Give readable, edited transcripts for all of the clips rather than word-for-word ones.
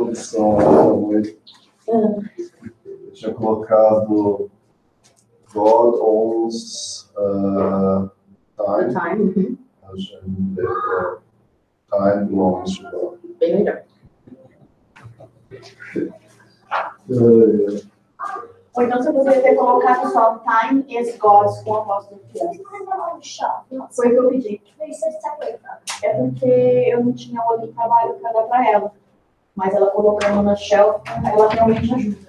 condição também. Eu tinha colocado God owns time. Time belongs to God. Bem melhor. Ou então você poderia ter colocado só time is God's com a apóstolo. Foi o que eu pedi. É porque eu não tinha outro trabalho para dar para ela. Mas ela colocando na shelf, ela realmente ajuda.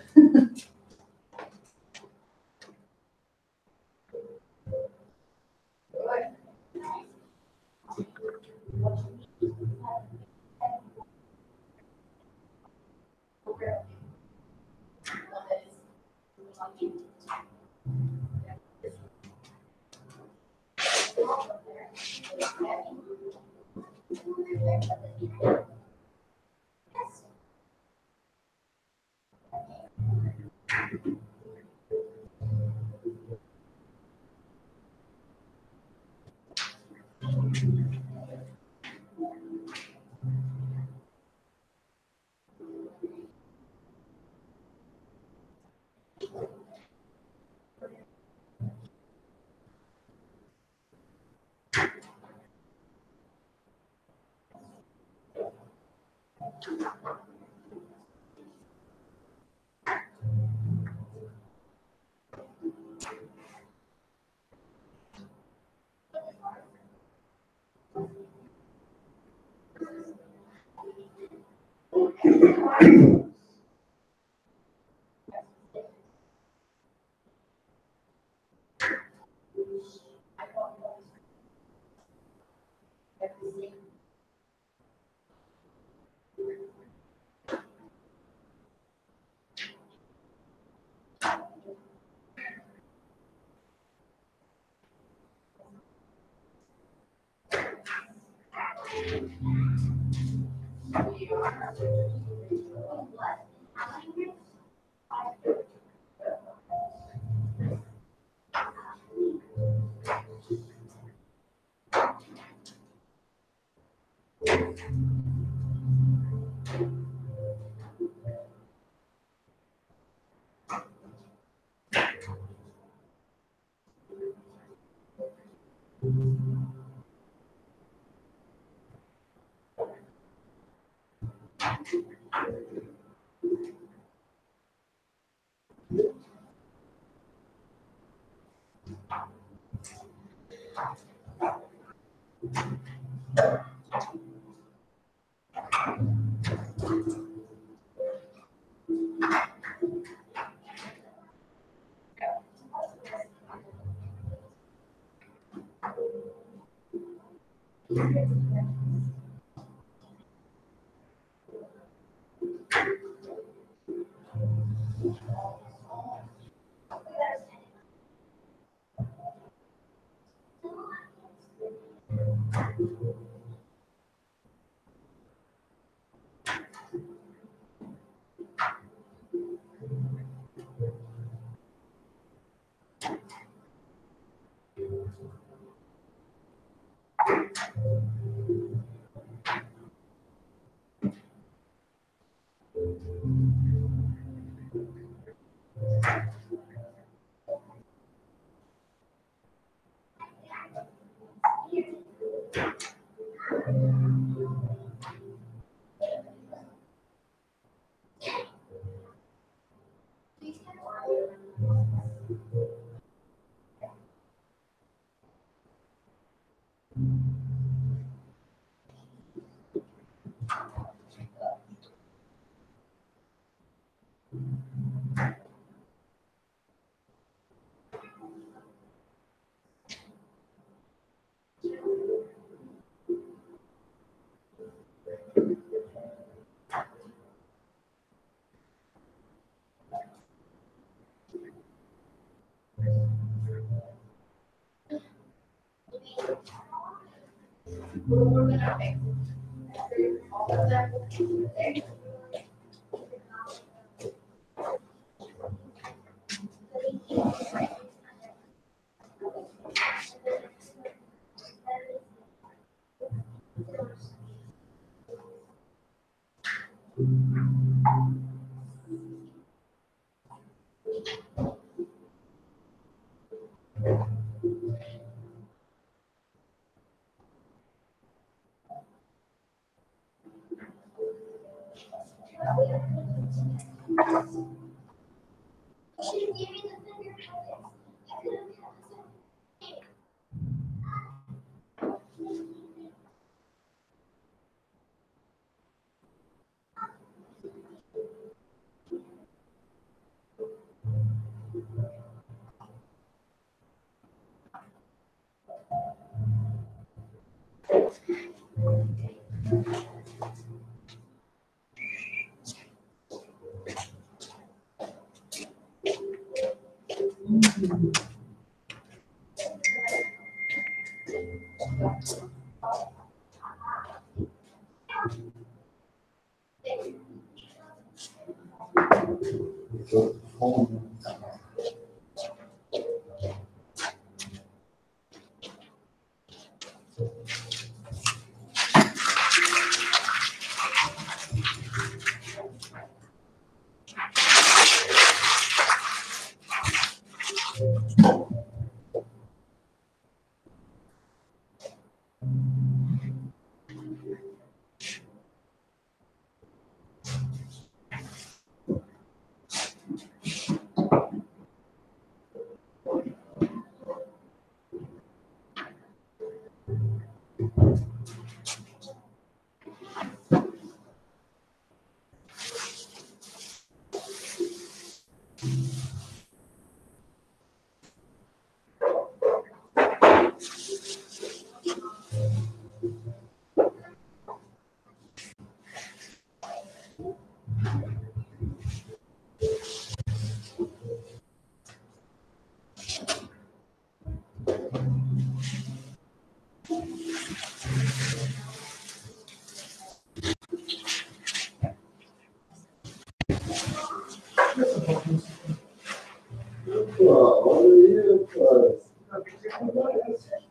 Olha aí, cara.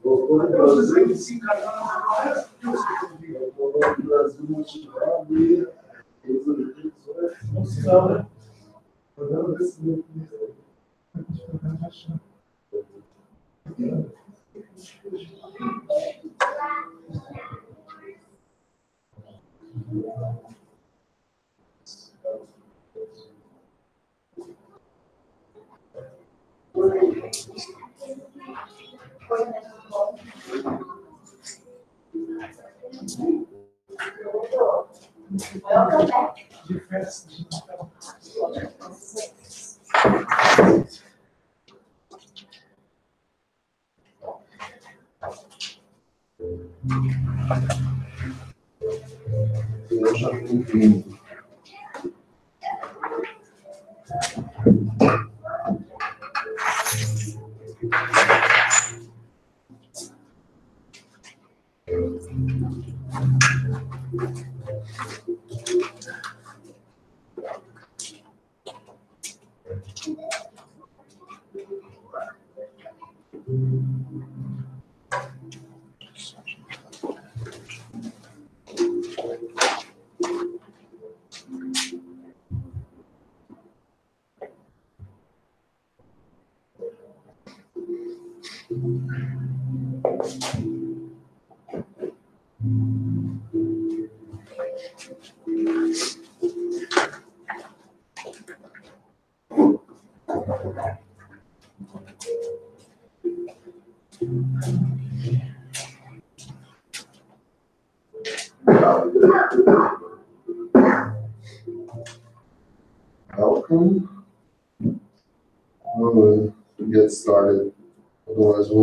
Voltou no Brasil. Voltou no Brasil motivado e não se dá, né? Olhando desse jeito. De festa. Eu já tenho. Welcome. We'll get started. Otherwise, we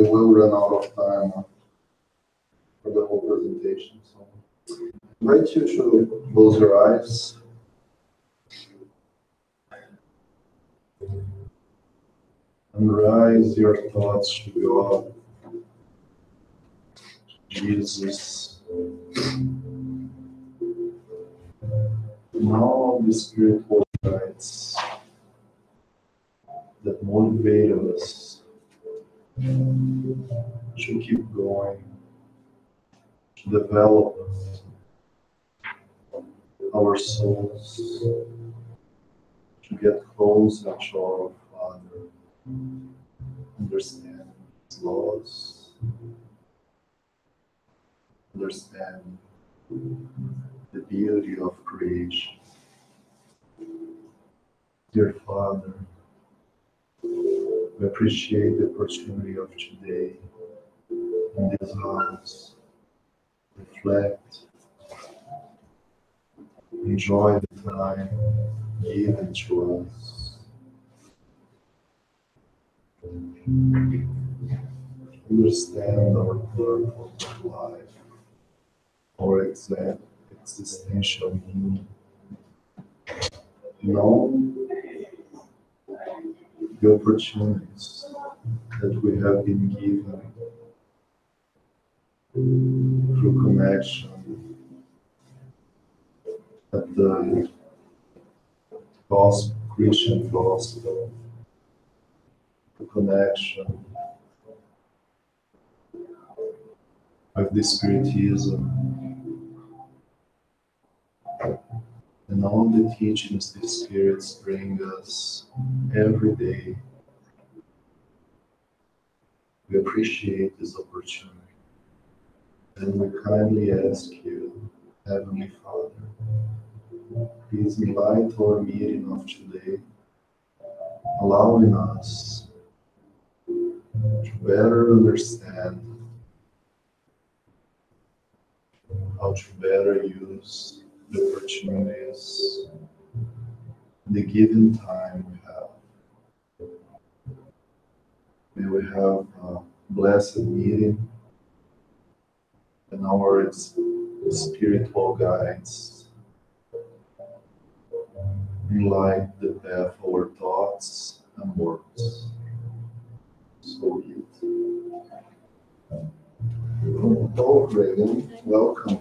will run out of time for the whole presentation. So, I invite you to close your eyes. And raise your thoughts to God, Jesus, and all the spiritual guides that motivate us to keep going, to develop our souls to get closer to our Father, understand His laws, understand the beauty of creation. Dear Father, we appreciate the opportunity of today in this house. Reflect, enjoy the time given to us. Understand our purpose of life, our existential meaning. Know the opportunities that we have been given through connection at the Christian gospel, the connection with the Spiritism, and all the teachings the Spirits bring us every day. We appreciate this opportunity, and we kindly ask you, Heavenly Father, please enlighten our meeting of today, allowing us to better understand how to better use the opportunities, the given time we have. May we have a blessed meeting, and our spiritual guides enlighten the path of our thoughts and words. So be it. Hello, Reagan. Welcome.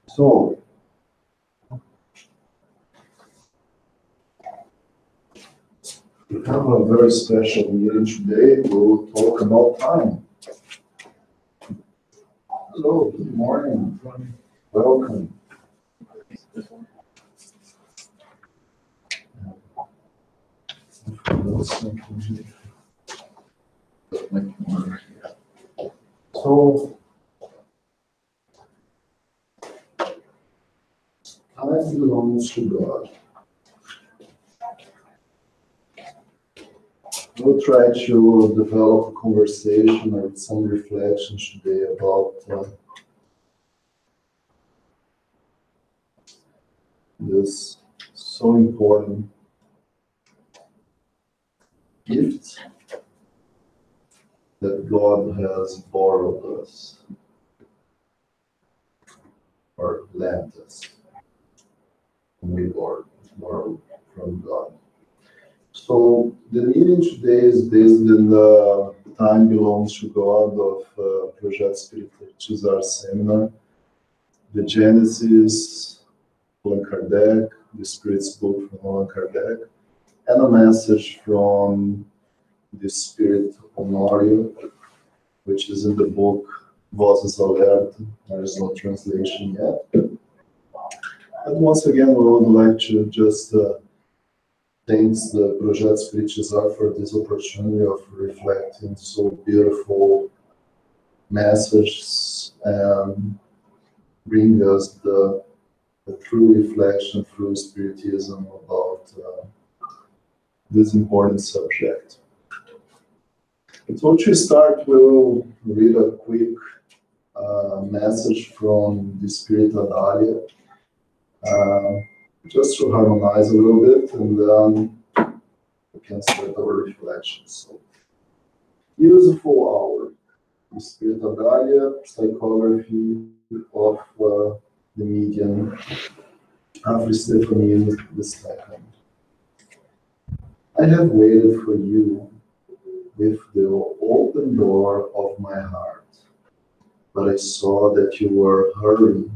So, we have a very special meeting today. We will talk about time. Hello, good morning. Welcome. So, time belongs to God. We'll try to develop a conversation or some reflections today about this so important gift that God has borrowed us or lent us. We borrowed from God. So the meeting today is based on the Time Belongs to God of Projeto Spiritizar Seminar, the Genesis, Allan Kardec, the Spirit's book from Allan Kardec, and a message from the Spirit Honório, which is in the book Vozes Alerta. There is no translation yet. And once again, we would like to just thank the Projeto Spiritizar for this opportunity of reflecting so beautiful messages and bring us the true reflection through Spiritism about this important subject. So to start, we'll read a quick message from the Spirit Adalia, just to harmonize a little bit, and then we can start our reflections. So, useful hour. The Spirit Adalia, psychography of the medium Afro Stephanie II. I have waited for you with the open door of my heart, but I saw that you were hurrying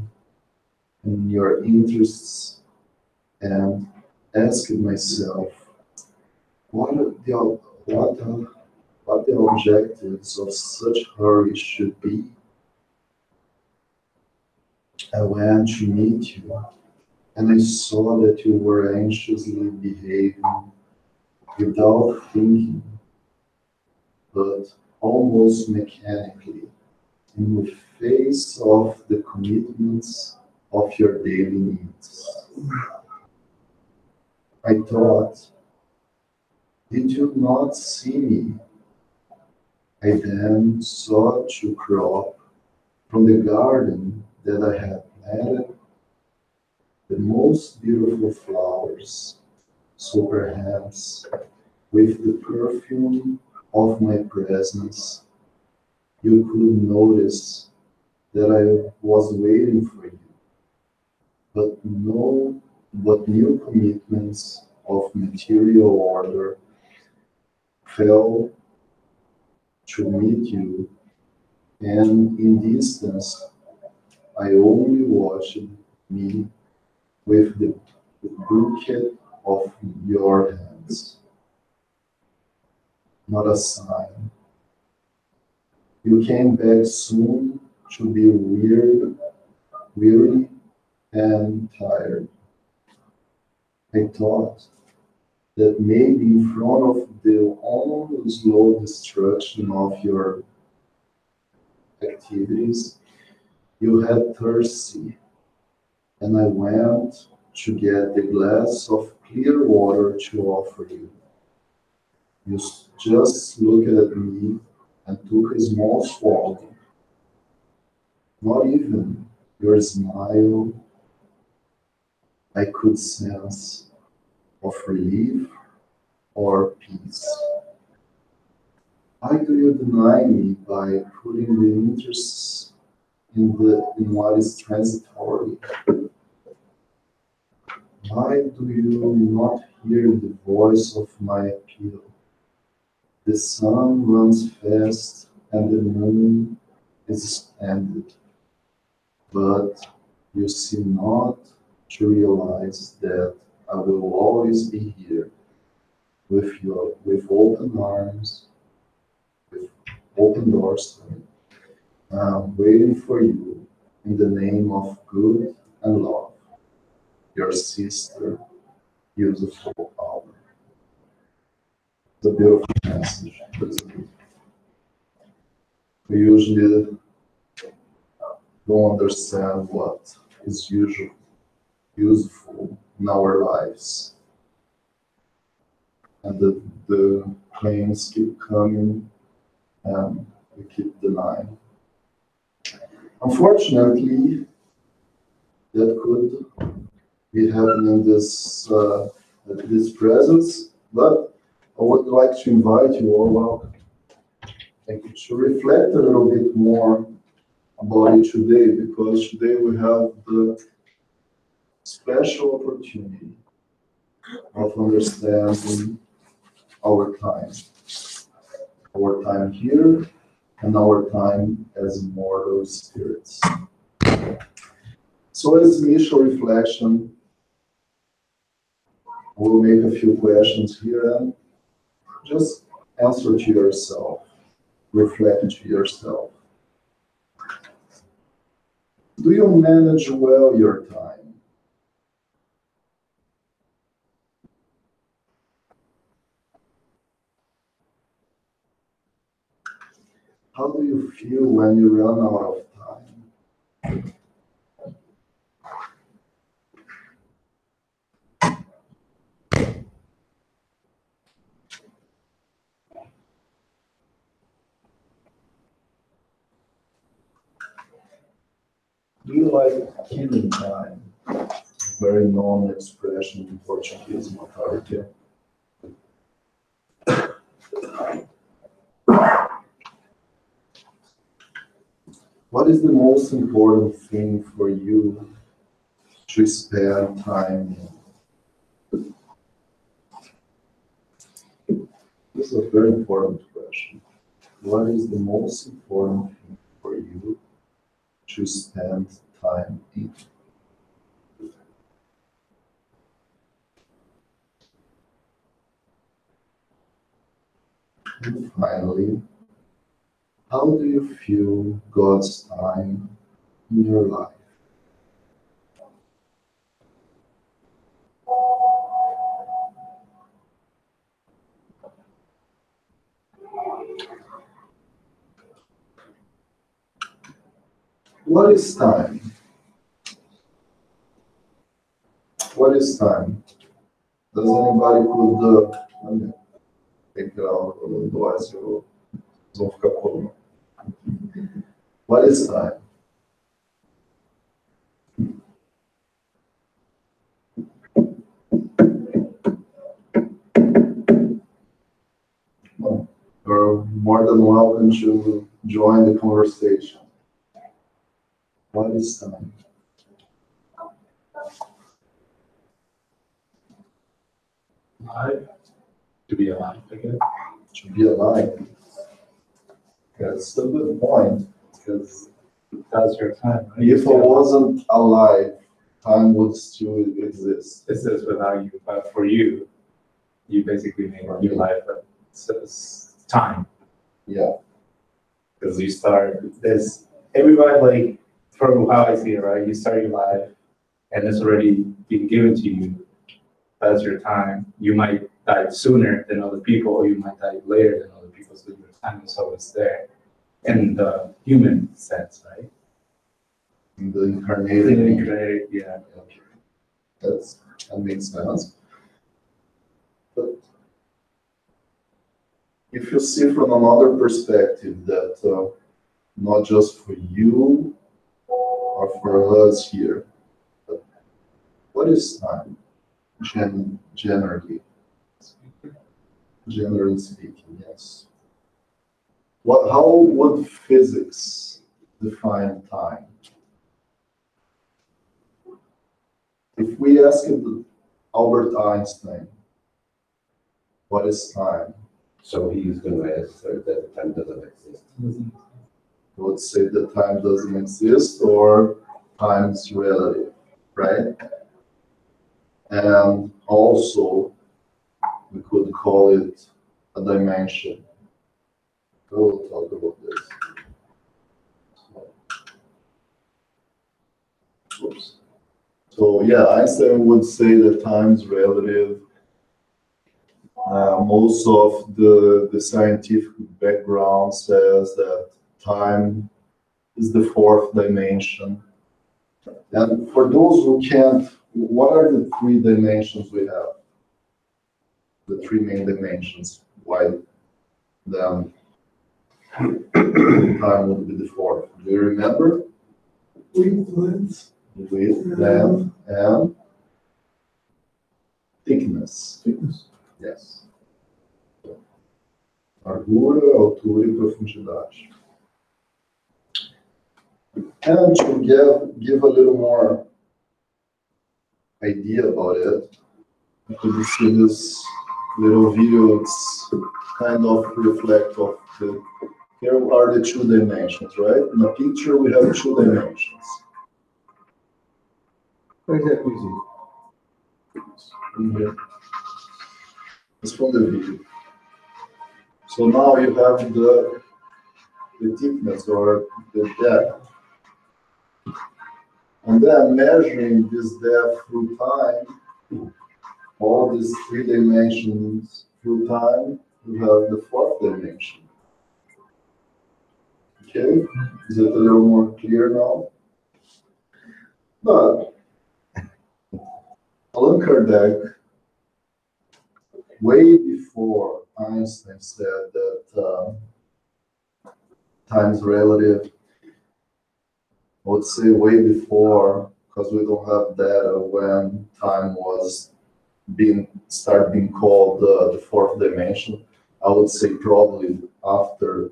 in your interests and asked myself, what what the objectives of such hurry should be. I went to meet you, and I saw that you were anxiously behaving without thinking, but almost mechanically, in the face of the commitments of your daily needs. I thought, did you not see me? I then sought to crop from the garden that I had planted the most beautiful flowers, so perhaps with the perfume of my presence, you could notice that I was waiting for you, but new commitments of material order fell to meet you, and in distance I only watched me with the bouquet of your hands, not a sign. You came back soon to be weary and tired. I thought that maybe in front of the almost slow destruction of your activities, you had thirsty, and I went to get the glass of clear water to offer you. You just looked at me and took a small swallow. Not even your smile I could sense of relief or peace. Why do you deny me by putting the interests in what is transitory? Why do you not hear the voice of my appeal? The sun runs fast and the moon is ended, but you seem not to realize that I will always be here with open arms, with open doors, waiting for you in the name of good and love. Your sister, beautiful hour. It's a beautiful message. We usually don't understand what is useful in our lives. And the claims keep coming and we keep denying. Unfortunately, that could be happening this presence, but I would like to invite you all out to reflect a little bit more about it today, because today we have the special opportunity of understanding our time here, and our time as mortal spirits. So as initial reflection, we'll make a few questions here and just answer to yourself, reflect to yourself. Do you manage well your time? How do you feel when you run out of time? Do you like killing time? Very known expression in Portuguese mortality. What is the most important thing for you to spend time in? This is a very important question. What is the most important thing for you to spend time in? And finally, how do you feel God's time in your life? What is time? What is time? Does anybody could let me take it out, otherwise eu vão ficar colando. What is time? Well, you're more than welcome to join the conversation. What is time? Alive. To be alive, I guess. To be alive. That's a good point, because That's your time. Right? if I wasn't alive, time would still exist. This is without you, but for you, you basically make your life time. Yeah. Because you start this, everybody, like, from how I see it, right? You start your life and it's already been given to you. That's your time. You might die sooner than other people, or you might die later than other people, so your time is always there in the human sense, right? In the incarnated. Yeah. Okay. That makes sense. But if you see from another perspective that not just for you or for us here, but what is time? Generally speaking, yes. How would physics define time? If we ask Albert Einstein, what is time? So he's going to answer that time doesn't exist. I would say that time doesn't exist, or time is relative, right? And also, we could call it a dimension. We'll talk about this. Oops. So yeah, Einstein would say that time is relative. Most of the scientific background says that time is the fourth dimension. And for those who can't, what are the three dimensions we have? The three main dimensions. Why then time would be the fourth? Do you remember? Width, length, and thickness. Yes. Largura, altura e profundidade. And to give a little more idea about it, I could see this little video. It's kind of reflect of the. Here are the two dimensions, right? In the picture, we have two dimensions. Where's that music? In here. It's from the video. So now you have the thickness or the depth. And then measuring this depth through time, all these three dimensions through time, you have the fourth dimension. Okay, is it a little more clear now? But Allan Kardec, way before Einstein said that time is relative, I would say way before, because we don't have data when time was being called the fourth dimension. I would say probably after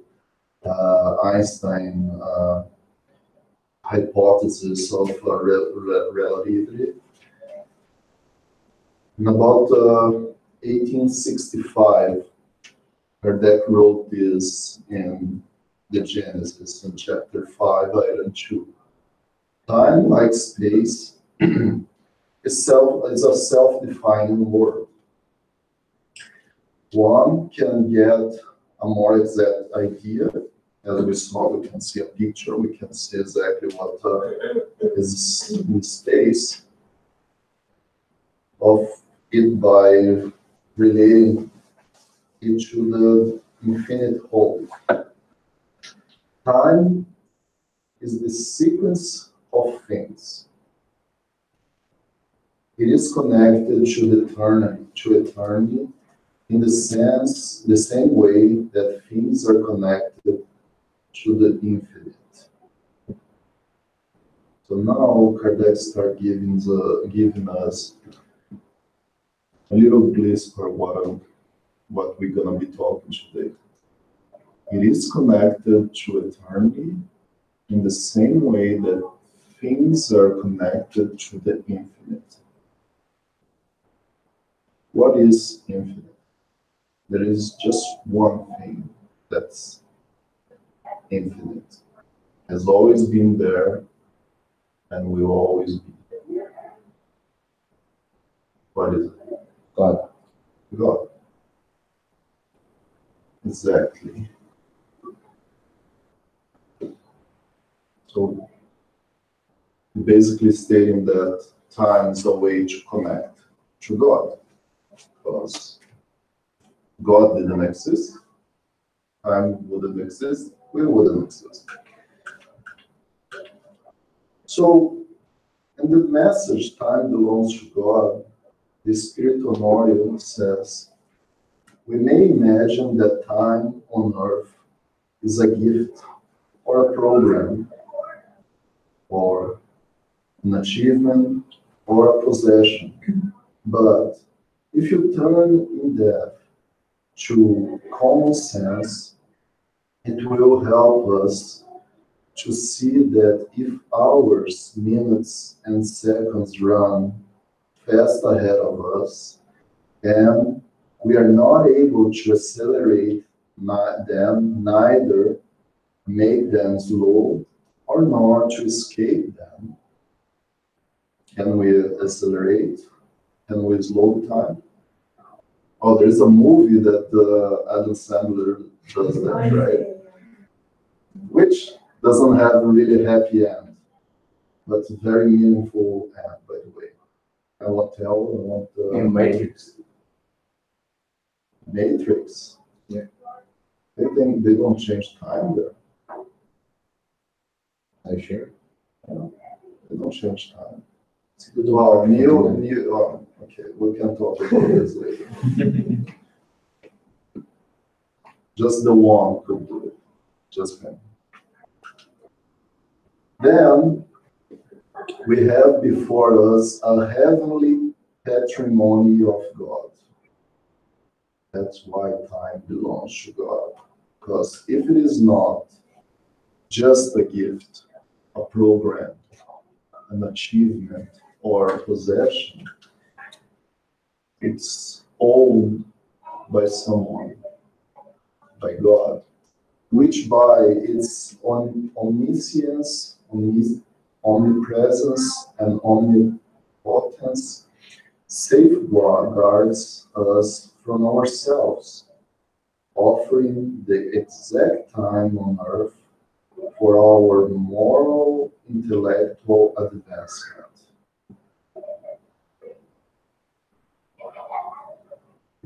Einstein hypothesis of relativity. In about 1865, Kardec wrote this in the Genesis in chapter 5, item 2. Time, like space, is a self-defining word. One can get a more exact idea. As we saw, we can see a picture, we can see exactly what is in space of it by relating it to the infinite whole. Time is the sequence of things. It is connected to eternity in the same way that things are connected to the infinite. So now Kardec starts giving us a little glimpse for what we're gonna be talking today. It is connected to eternity in the same way that things are connected to the infinite. What is infinite? There is just one thing that's infinite. Has always been there and will always be. What is it? God. God. Exactly. So basically stating that time is a way to connect to God. Because God didn't exist, time wouldn't exist, we wouldn't exist. So, in the message, time belongs to God, the Spirit Honorio says, we may imagine that time on earth is a gift or a program or an achievement or a possession. But if you turn in depth to common sense, it will help us to see that if hours, minutes, and seconds run fast ahead of us, and we are not able to accelerate them, neither make them slow or nor to escape them. Can we accelerate? Can we slow time? Oh, there's a movie that Adam Sandler does that, right? Which doesn't have a really happy end, but it's a very meaningful end, by the way. I won't tell. In Matrix. Matrix. Yeah. They think they don't change time there. Are you sure? They don't change time. Well, okay, we can talk about this later. Just the one could do it. Just him. Then we have before us a heavenly patrimony of God. That's why time belongs to God. Because if it is not just a gift, a program, an achievement, or a possession, it's owned by someone, by God, which by its omniscience, omnipresence, and omnipotence safeguards us from ourselves, offering the exact time on earth for our moral, intellectual advancement.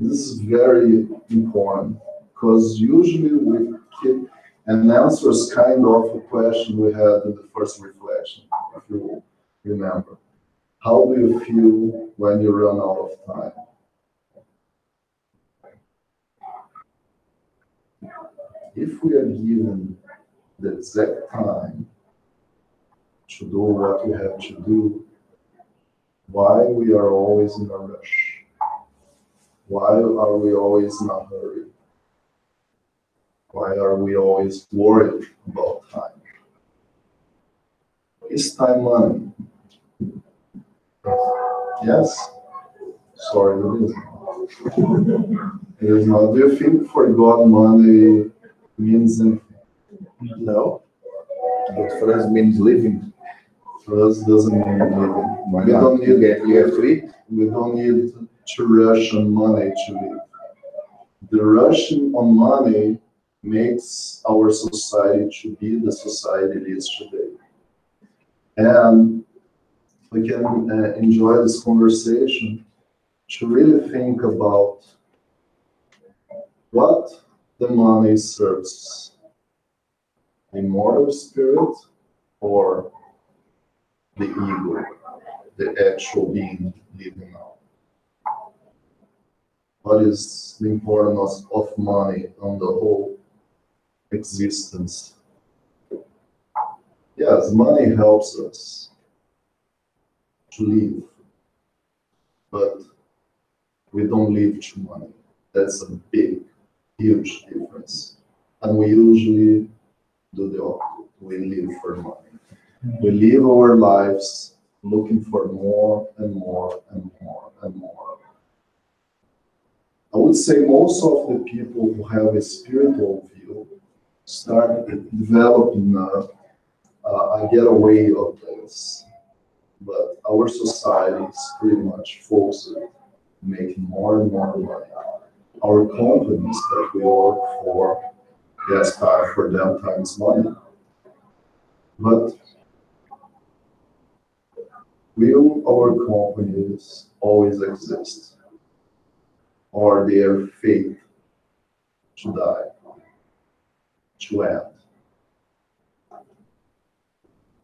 This is very important because usually we keep and answers kind of a question we had in the first reflection, if you remember. How do you feel when you run out of time? If we are given the exact time to do what we have to do, why we are always in a rush? Why are we always in a hurry? Why are we always worried about time? Is time money? Yes? Sorry, it isn't. It is not. Do you think for God money means anything? No. But for us means living. For us doesn't mean living. Why We not? don't need You have to eat. We don't need to rush on money to live. The rushing on money makes our society to be the society it is today. And we can enjoy this conversation to really think about what the money serves, the immortal spirit or the ego, the actual being living now. What is the importance of money on the whole existence? Yes, money helps us to live, but we don't live to money. That's a big, huge difference. And we usually do the opposite. We live for money. We live our lives looking for more and more and more and more. I would say most of the people who have a spiritual view start developing a getaway of this. But our society is pretty much focused on making more and more money. Our companies that we work for, yes, for them times money. But will our companies always exist? Or their fate to die, to end?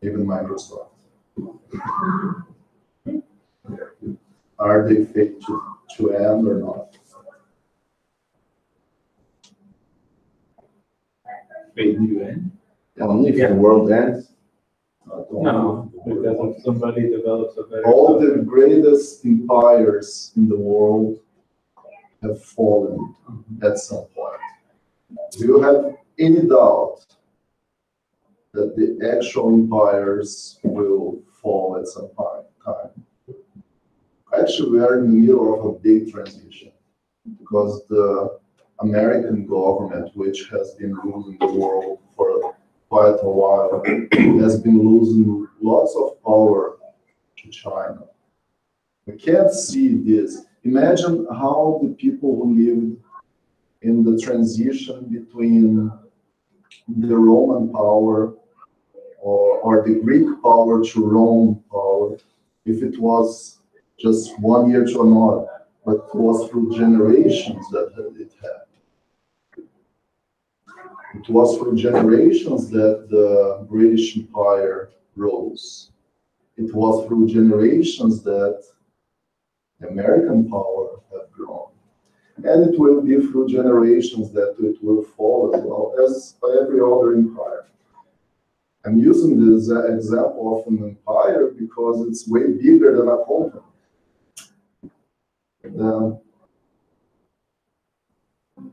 Even Microsoft. Are they fate to end or not? Fate to end? Only if the world ends. No, because if somebody develops a better. All the greatest empires in the world have fallen at some point. Do you have any doubt that the actual empires will fall at some time? Actually, we are in the middle of a big transition because the American government, which has been ruling the world for quite a while, has been losing lots of power to China. We can't see this. Imagine how the people who lived in the transition between the Roman power or the Greek power to Rome power, if it was just 1 year to another, but it was through generations that it happened. It was through generations that the British Empire rose. It was through generations that the American power have grown. And it will be through generations that it will fall as well as by every other empire. I'm using this example of an empire because it's way bigger than a company.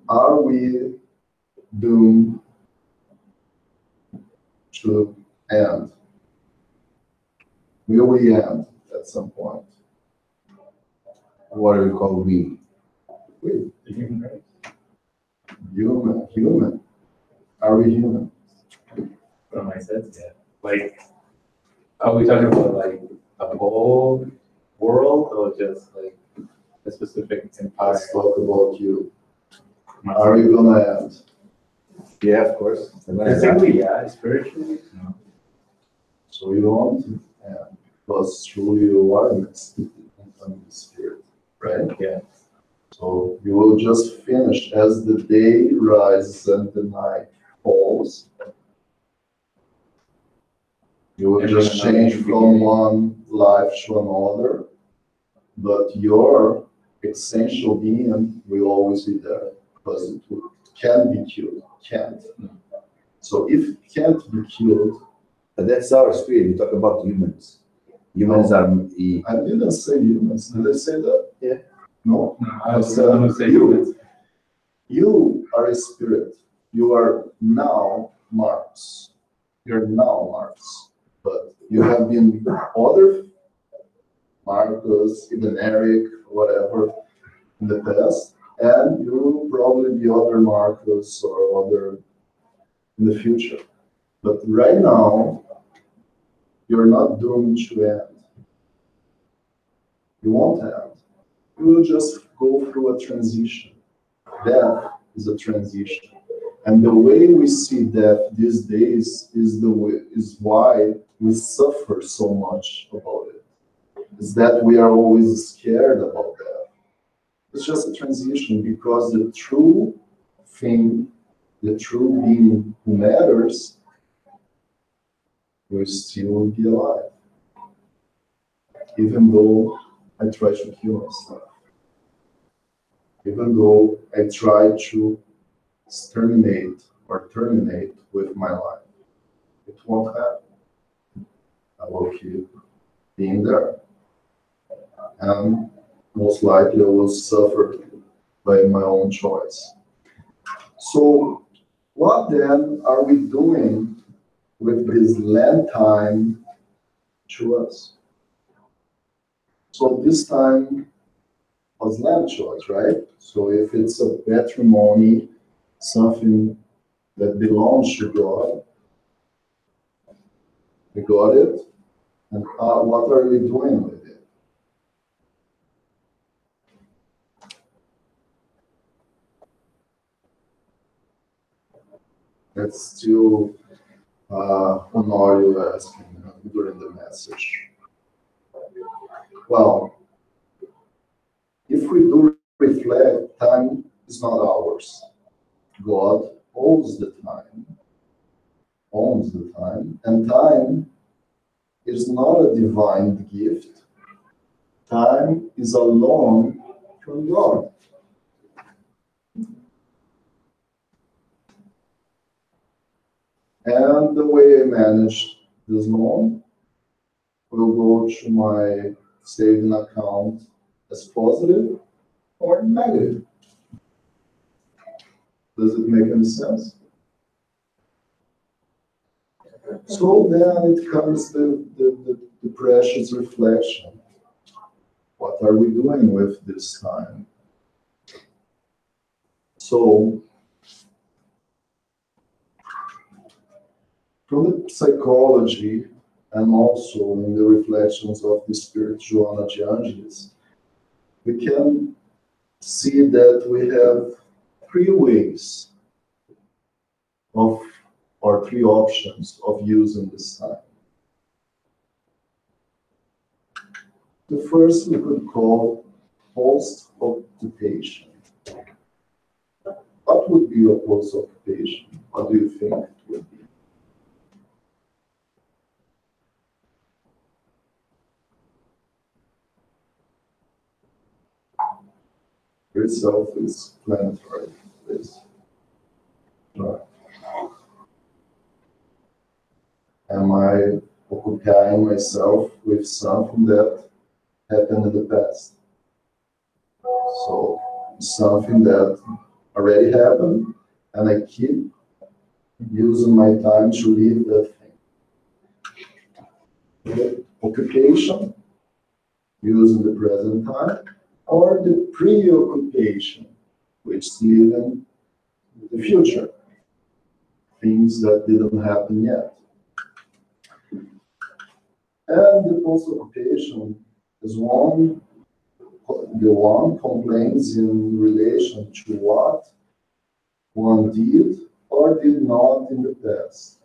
Are we doomed to end? Will we end at some point? What do we call we? We, The human race. human. Are we human? From my sense, yeah. Like, are we talking about like the whole world or just like a specific empire? Let's talk about you. Are you gonna end? Yeah, of course. Physically, yeah. Spiritually, no. So you want to end because truly you are in the spirit, right? Yeah. So you will just finish as the day rises and the night falls. You will just change from one life to another, but your essential being will always be there because it can be killed, can't. So if it can't be killed, But that's our spirit. We talk about humans. Humans are. I didn't say humans. Did I say that? Yeah. No. I was gonna say humans. You are a spirit. You are now Marx. You're now Marx. But you have been other Marcus, even Eric, whatever, in the past, and you will probably be other Marcus or other in the future. But right now, you're not doomed to end. You won't end. You will just go through a transition. Death is a transition. And the way we see death these days is why we suffer so much about it. Is that we are always scared about death. It's just a transition because the true thing, the true being who matters, will still be alive. Even though I try to kill myself. Even though I try to terminate with my life. It won't happen. I will keep being there. And most likely I will suffer by my own choice. So what then are we doing with this land time to us? So this time was land choice, right? So if it's a patrimony, something that belongs to God, we got it, and what are we doing with it? That's still Honor you asking during the message. Well, if we do reflect, time is not ours. God owns the time, and time is not a divine gift. Time is a loan from God. And the way I manage this loan will go to my saving account as positive or negative. Does it make any sense? So then it comes the precious reflection. What are we doing with this time? So, from the psychology and also in the reflections of the spirit Joanna de Angelis, we can see that we have three ways of, or three options of using this time. The first we could call post-occupation. What would be a post-occupation? What do you think it would be? Very self-explanatory, please. Right. Am I occupying myself with something that happened in the past? So, something that already happened, and I keep using my time to live that thing. The occupation, using the present time, or the preoccupation, which is living the future, things that didn't happen yet. And the post-occupation is the one complains in relation to what one did or did not in the past.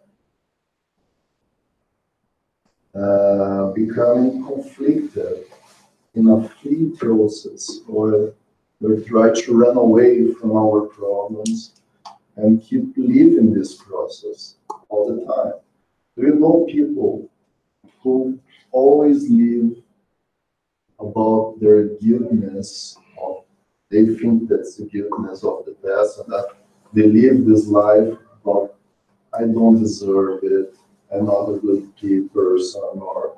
Becoming conflicted in a free process, or we try to run away from our problems and keep living this process all the time. Do you know people who always live about their guiltiness of, they think that's the guiltiness of the past, and that they live this life about, I don't deserve it, I'm not a good person, or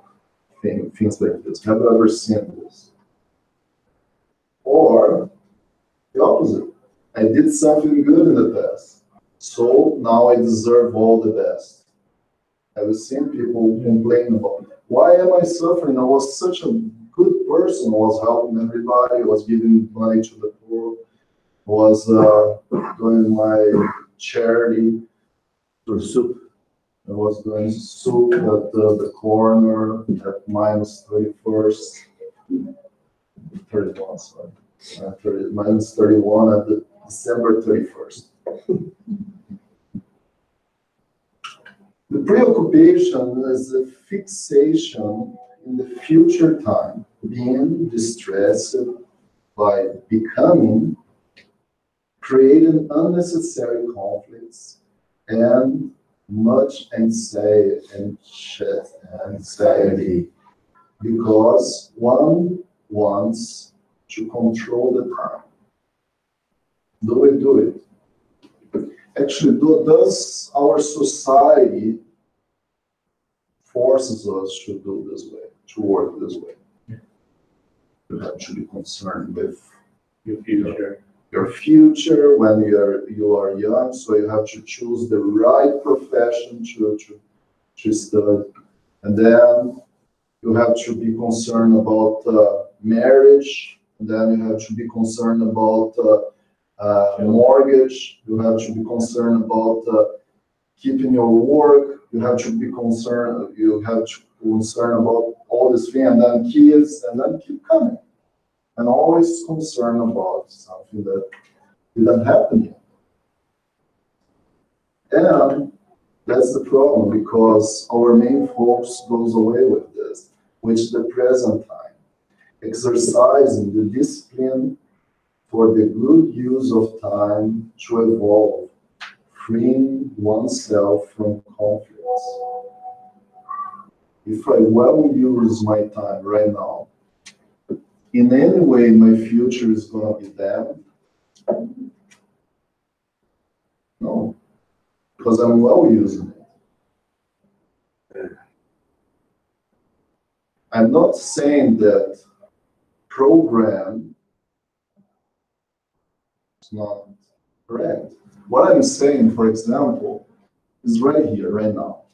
things like this. Have you ever seen this? Or the opposite. I did something good in the past, so now I deserve all the best. Have you seen people complain about, why am I suffering? I was such a good person, I was helping everybody, I was giving money to the poor, was doing my charity for soup. I was doing soup at the corner at minus 31st, 31, sorry. Minus 31 at the December 31st. The preoccupation is a fixation in the future time, being distressed by becoming, creating unnecessary conflicts, and much anxiety, because one wants to control the time. Do we do it? Actually, does our society forces us to do this way, to work this way? You have to be concerned with Your future. your future when you are young, so you have to choose the right profession to study. And then you have to be concerned about marriage, and then you have to be concerned about mortgage, you have to be concerned about keeping your work, you have to be concerned about all this thing, and then kids, and then keep coming. And always concerned about something that didn't happen yet. And that's the problem, because our main focus goes away with this, which the present time, exercising the discipline for the good use of time to evolve, freeing oneself from conflicts. If I well use my time right now, in any way my future is going to be damned? No, because I'm well using it. I'm not saying that program is not correct. What I'm saying, for example, is right here, right now.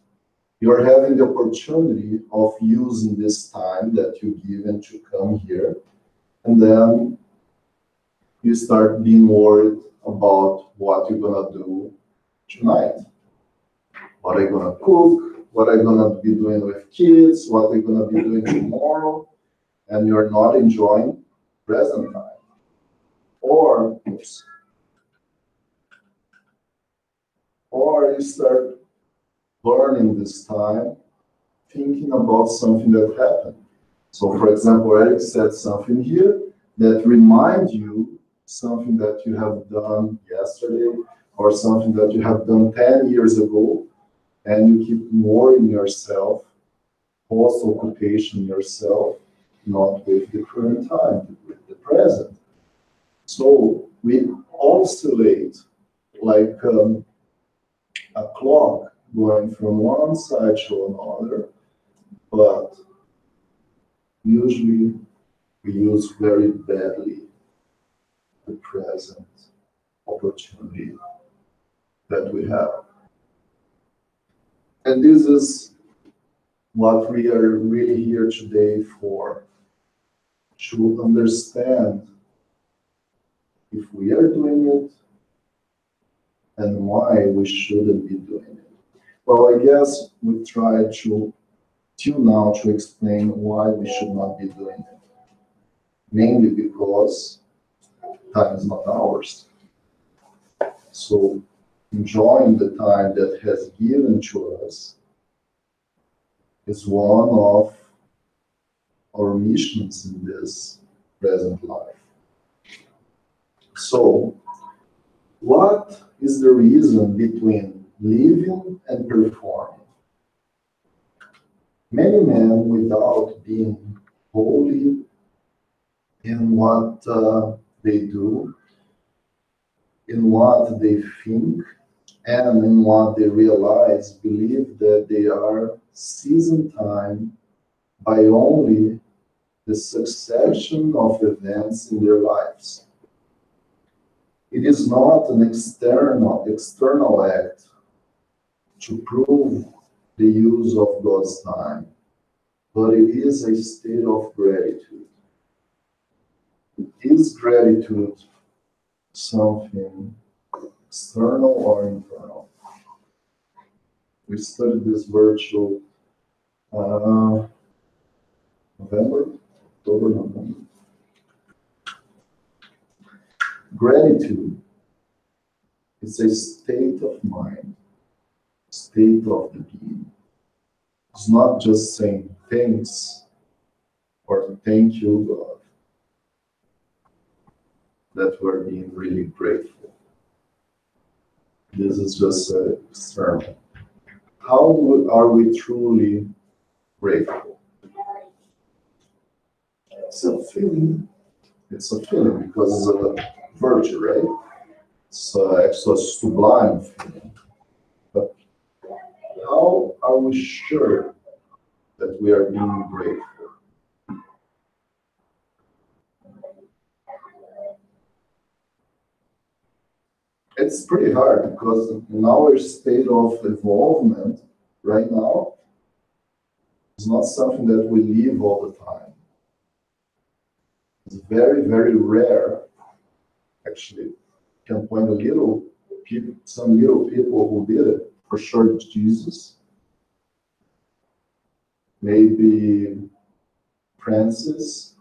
You're having the opportunity of using this time that you're given to come here, and then you start being worried about what you're gonna do tonight. What are you gonna cook? What are you gonna be doing with kids? What are you gonna be doing tomorrow? And you're not enjoying present time. Or you start burning this time thinking about something that happened. So for example, Eric said something here that reminds you something that you have done yesterday or something that you have done 10 years ago, and you keep worrying yourself, post-occupation yourself, not with the current time, but with the present. So we oscillate like a clock going from one side to another, but usually we use very badly the present opportunity that we have. And this is what we are really here today for, to understand if we are doing it and why we shouldn't be doing it. Well, I guess we try to, till now, to explain why we should not be doing it. Mainly because time is not ours. So enjoying the time that has given to us is one of our missions in this present life. So what is the reason between living and performing? Many men, without being holy in what they do, in what they think, and in what they realize, believe that they are seizing time by only the succession of events in their lives. It is not an external act to prove the use of God's time, but it is a state of gratitude. Is gratitude something external or internal? We studied this virtual November, October, November. Gratitude is a state of mind, state of the being. It's not just saying thanks or thank you, God, that we're being really grateful. This is just a sermon. How are we truly grateful? It's a feeling. It's a feeling because it's a virtue, right? It's actually a sublime feeling. But how are we sure that we are being grateful? It's pretty hard because in our state of evolvement right now, it's not something that we live all the time. It's very, very rare. Actually, can point some little people who did it. For sure, Jesus. Maybe Francis,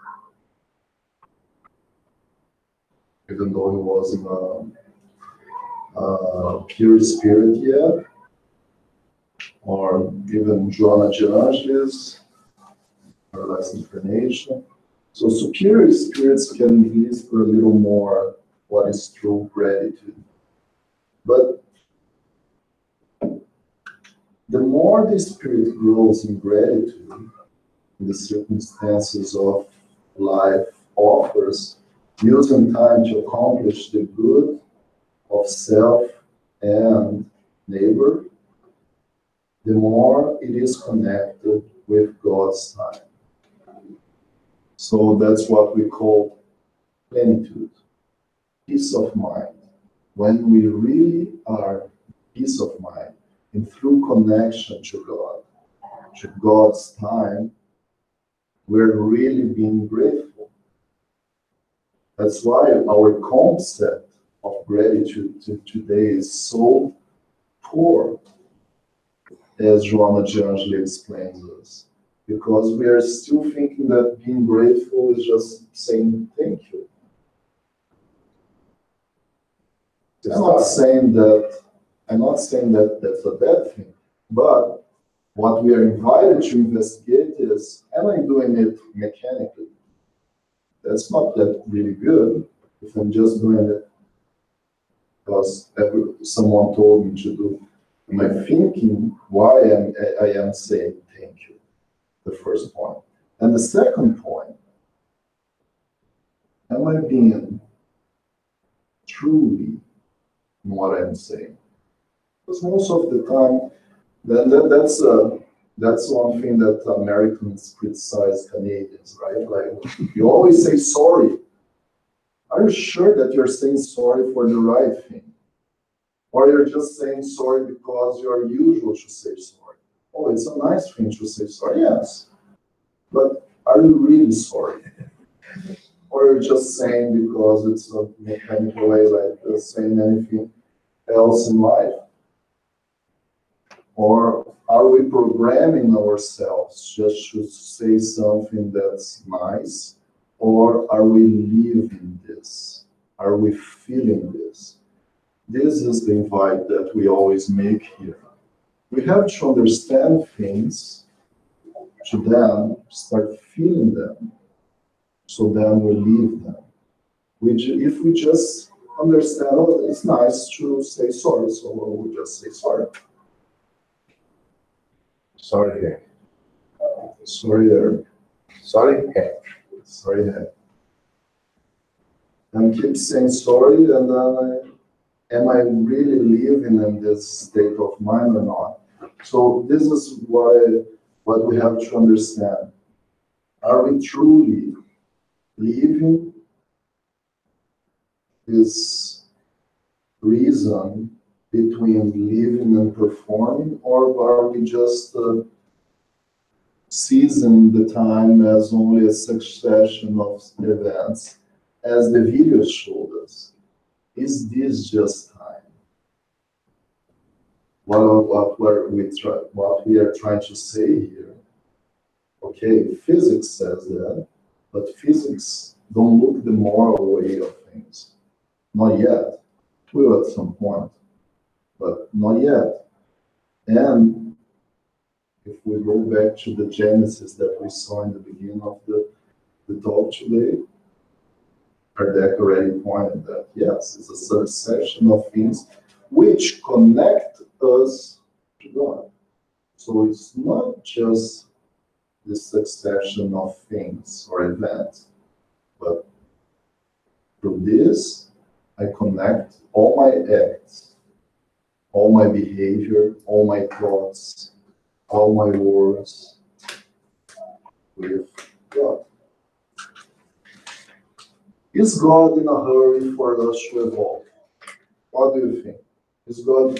even though he wasn't a pure spirit yet, or even Joanna de Angelis, or less incarnation. So superior spirits can whisper a little more what is true gratitude. But the more the spirit grows in gratitude, in the circumstances of life offers, using time to accomplish the good of self and neighbor, the more it is connected with God's time. So that's what we call plenitude, peace of mind. When we really are peace of mind and through connection to God's time, we're really being grateful. That's why our concept of gratitude today is so poor, as Joanna de Angeli explains us, because we are still thinking that being grateful is just saying thank you. I'm not saying that that's a bad thing, but what we are invited to investigate is, am I doing it mechanically? That's not that really good if I'm just doing it because someone told me to do. Am I thinking why I am saying thank you? The first point. And the second point, am I being truly in what I'm saying? Because most of the time, that's one thing that Americans criticize Canadians, right? Like, you always say sorry. Are you sure that you're saying sorry for the right thing? Or you're just saying sorry because you're usual to say sorry? Oh, it's a nice thing to say sorry, yes. But are you really sorry? Or you're just saying because it's a mechanical way, like saying anything else in life? Or are we programming ourselves just to say something that's nice? Or are we living this? Are we feeling this? This is the invite that we always make here. We have to understand things, to then start feeling them, so then we live them. If we just understand, oh, it's nice to say sorry, so we'll just say sorry. Sorry here. Sorry there. Sorry here. Sorry there. And keep saying sorry, and then am I really living in this state of mind or not? So this is what we have to understand. Are we truly living this reason between living and performing, or are we just seizing the time as only a succession of events, as the video showed us? Is this just time? What we are trying to say here? Okay, physics says that, but physics don't look the moral way of things. Not yet. Will at some point, but not yet. And if we go back to the Genesis that we saw in the beginning of the talk today, Kardec already pointed that, yes, it's a succession of things which connect us to God. So it's not just the succession of things or events, but through this, I connect all my acts, all my behavior, all my thoughts, all my words with God. Is God in a hurry for us to evolve? What do you think? Is God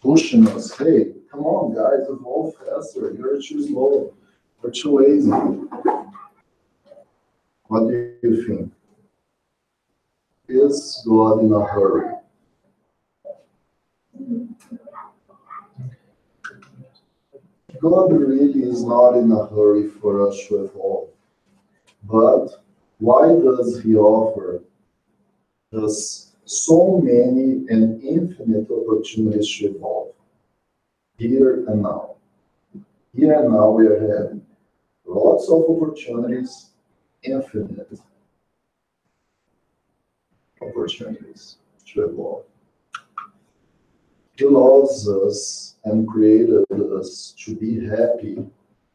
pushing us? Hey, come on, guys, evolve faster. You're too slow. You're too lazy. What do you think? Is God in a hurry? God really is not in a hurry for us to evolve. But why does He offer us so many and infinite opportunities to evolve? Here and now. Here and now we are having lots of opportunities, infinite opportunities to evolve. He loves us and created us to be happy.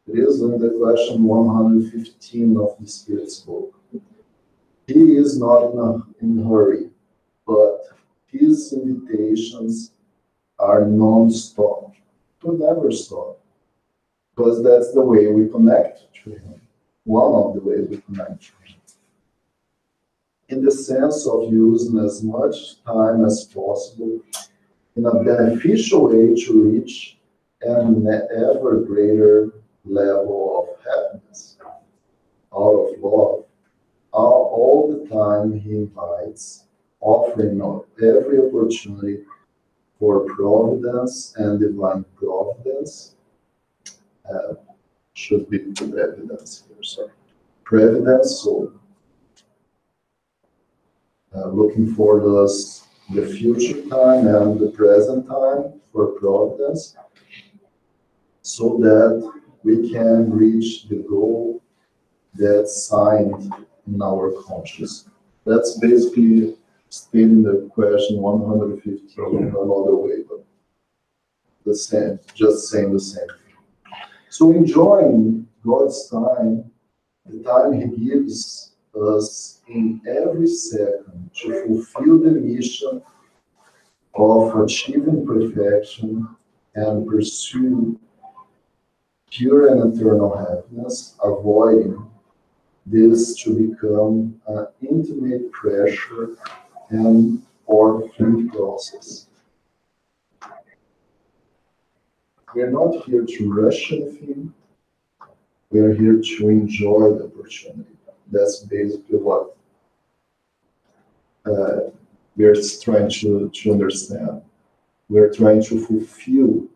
It is in the question 115 of the Spirit's book. He is not in a hurry, but his invitations are non-stop. Will never stop. Because that's the way we connect to him. One of the ways we connect to him. In the sense of using as much time as possible in a beneficial way to reach an ever greater level of happiness, out of love. All the time he invites, offering every opportunity for providence and divine providence. Should be previdence here, sorry. Previdence, so looking for the future time and the present time for providence, so that we can reach the goal that's signed in our conscious. That's basically stating the question 115 in another way, but the same, just saying the same thing. So enjoying God's time, the time He gives us in every second to fulfill the mission of achieving perfection and pursue pure and eternal happiness, avoiding this to become an intimate pressure and or free process. We are not here to rush anything. We are here to enjoy the opportunity. That's basically what we are trying to understand. We are trying to fulfill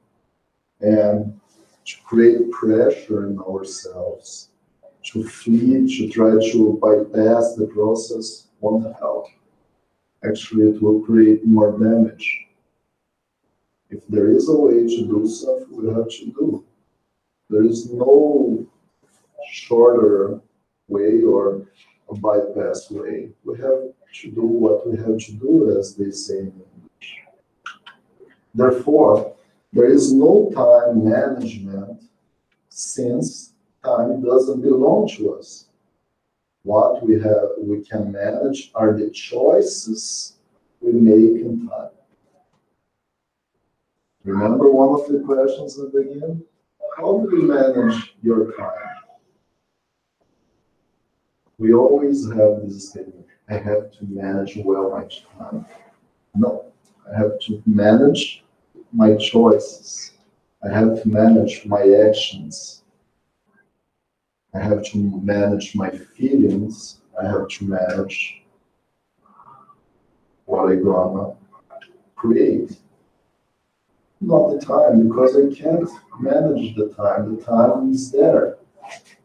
and to create pressure in ourselves, to flee, to try to bypass the process won't help. Actually, it will create more damage. If there is a way to do something, we have to do. There is no shorter way or a bypass way. We have to do what we have to do, as they say in English. Therefore, there is no time management, since time doesn't belong to us. What we can manage are the choices we make in time. Remember one of the questions at the beginning? How do you manage your time? We always have this statement, I have to manage well my time. No, I have to manage my choices. I have to manage my actions. I have to manage my feelings. I have to manage what I'm gonna create. Not the time, because I can't manage the time. The time is there.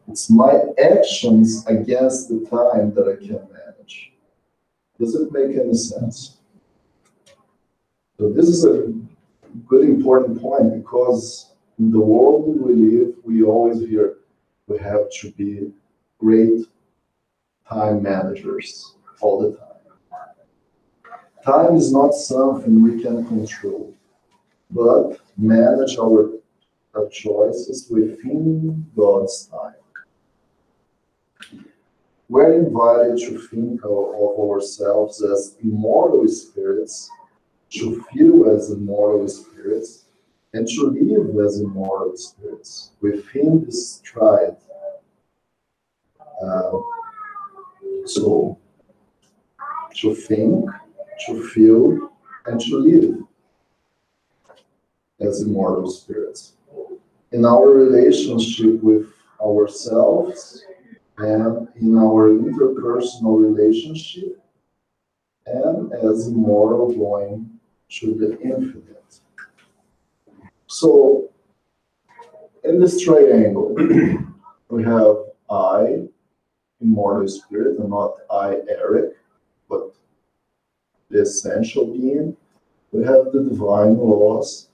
It's my actions against the time that I can manage. Does it make any sense? So this is a good important point, because in the world we live, we always hear we have to be great time managers all the time. Time is not something we can control, but manage our choices within God's time. We're invited to think of ourselves as immortal spirits, to feel as immortal spirits, and to live as immortal spirits within this triad. So, to think, to feel, and to live as immortal spirits. In our relationship with ourselves, and in our interpersonal relationship, and as immortal going to the infinite. So, in this triangle, we have I, immortal spirit, and not I, Eric, but the essential being. We have the divine laws,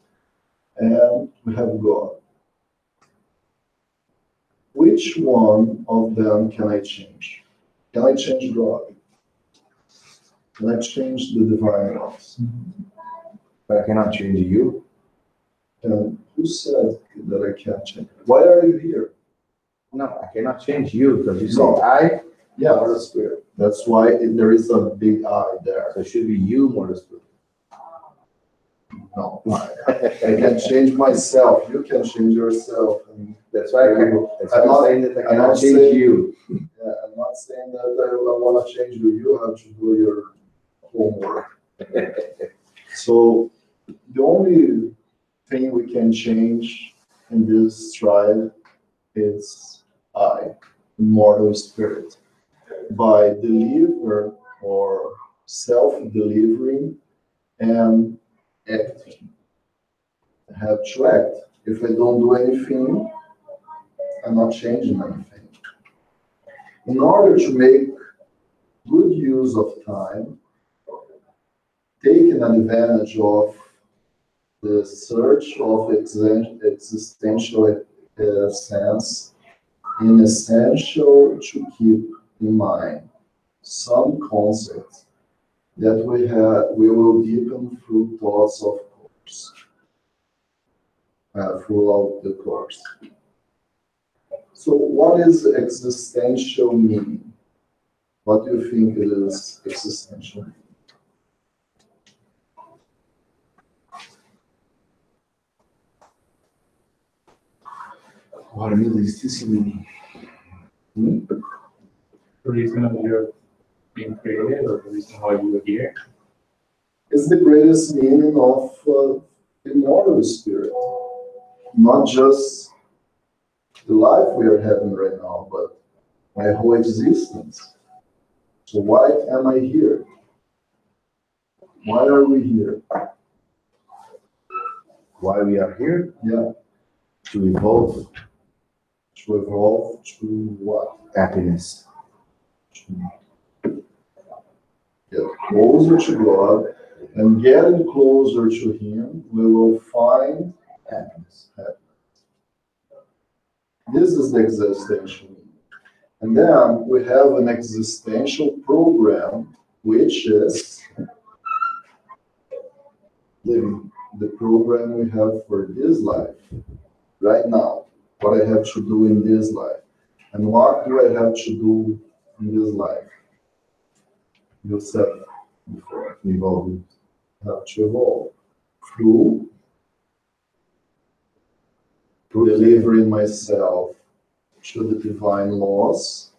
and we have God. Which one of them can I change? Can I change God? Can I change the divine laws? But I cannot change you. And who said that I can't change? Why are you here? No, I cannot change you because you No. say I. Yeah, or the spirit. That's why there is a big I there. So it should be you more the spirit. No, I can change myself. You can change yourself. And That's why I'm saying that I I'm cannot not change saying- you. yeah, I'm not saying that I want to change you. You have to do your homework. So the only thing we can change in this tribe is I, immortal spirit, by deliver or self-delivering and acting. I have to act. If I don't do anything, I'm not changing anything. In order to make good use of time, taking advantage of the search of existential sense, is essential to keep in mind some concepts that we will deepen through thoughts of course, throughout the course. So what is existential meaning? What do you think it is existential meaning? What is this meaning? The reason of your being created, or the reason why you were here? Is the greatest meaning of immortal spirit. Not just the life we are having right now, but my whole existence. So why am I here? Why are we here? Why we are here? Yeah, To evolve to evolve to what? happiness. To get closer to God, and getting closer to Him, we will find Happiness. this is the existential meaning. And then we have an existential program, which is living the program we have for this life, right now, what I have to do in this life. And what do I have to do in this life? You said before, evolve. Have to evolve through delivering myself to the divine laws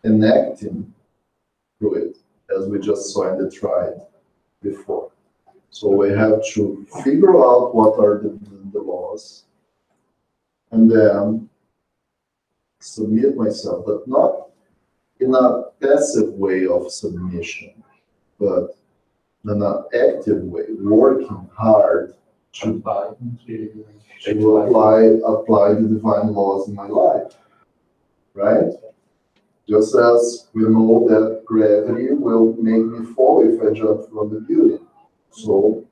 and acting through it, as we just saw in the triad before. So we have to figure out what are the laws, and then submit myself, but not in a passive way of submission, but in an active way, working hard to apply the divine laws in my life, right? Just as we know that gravity will make me fall if I jump from the building. So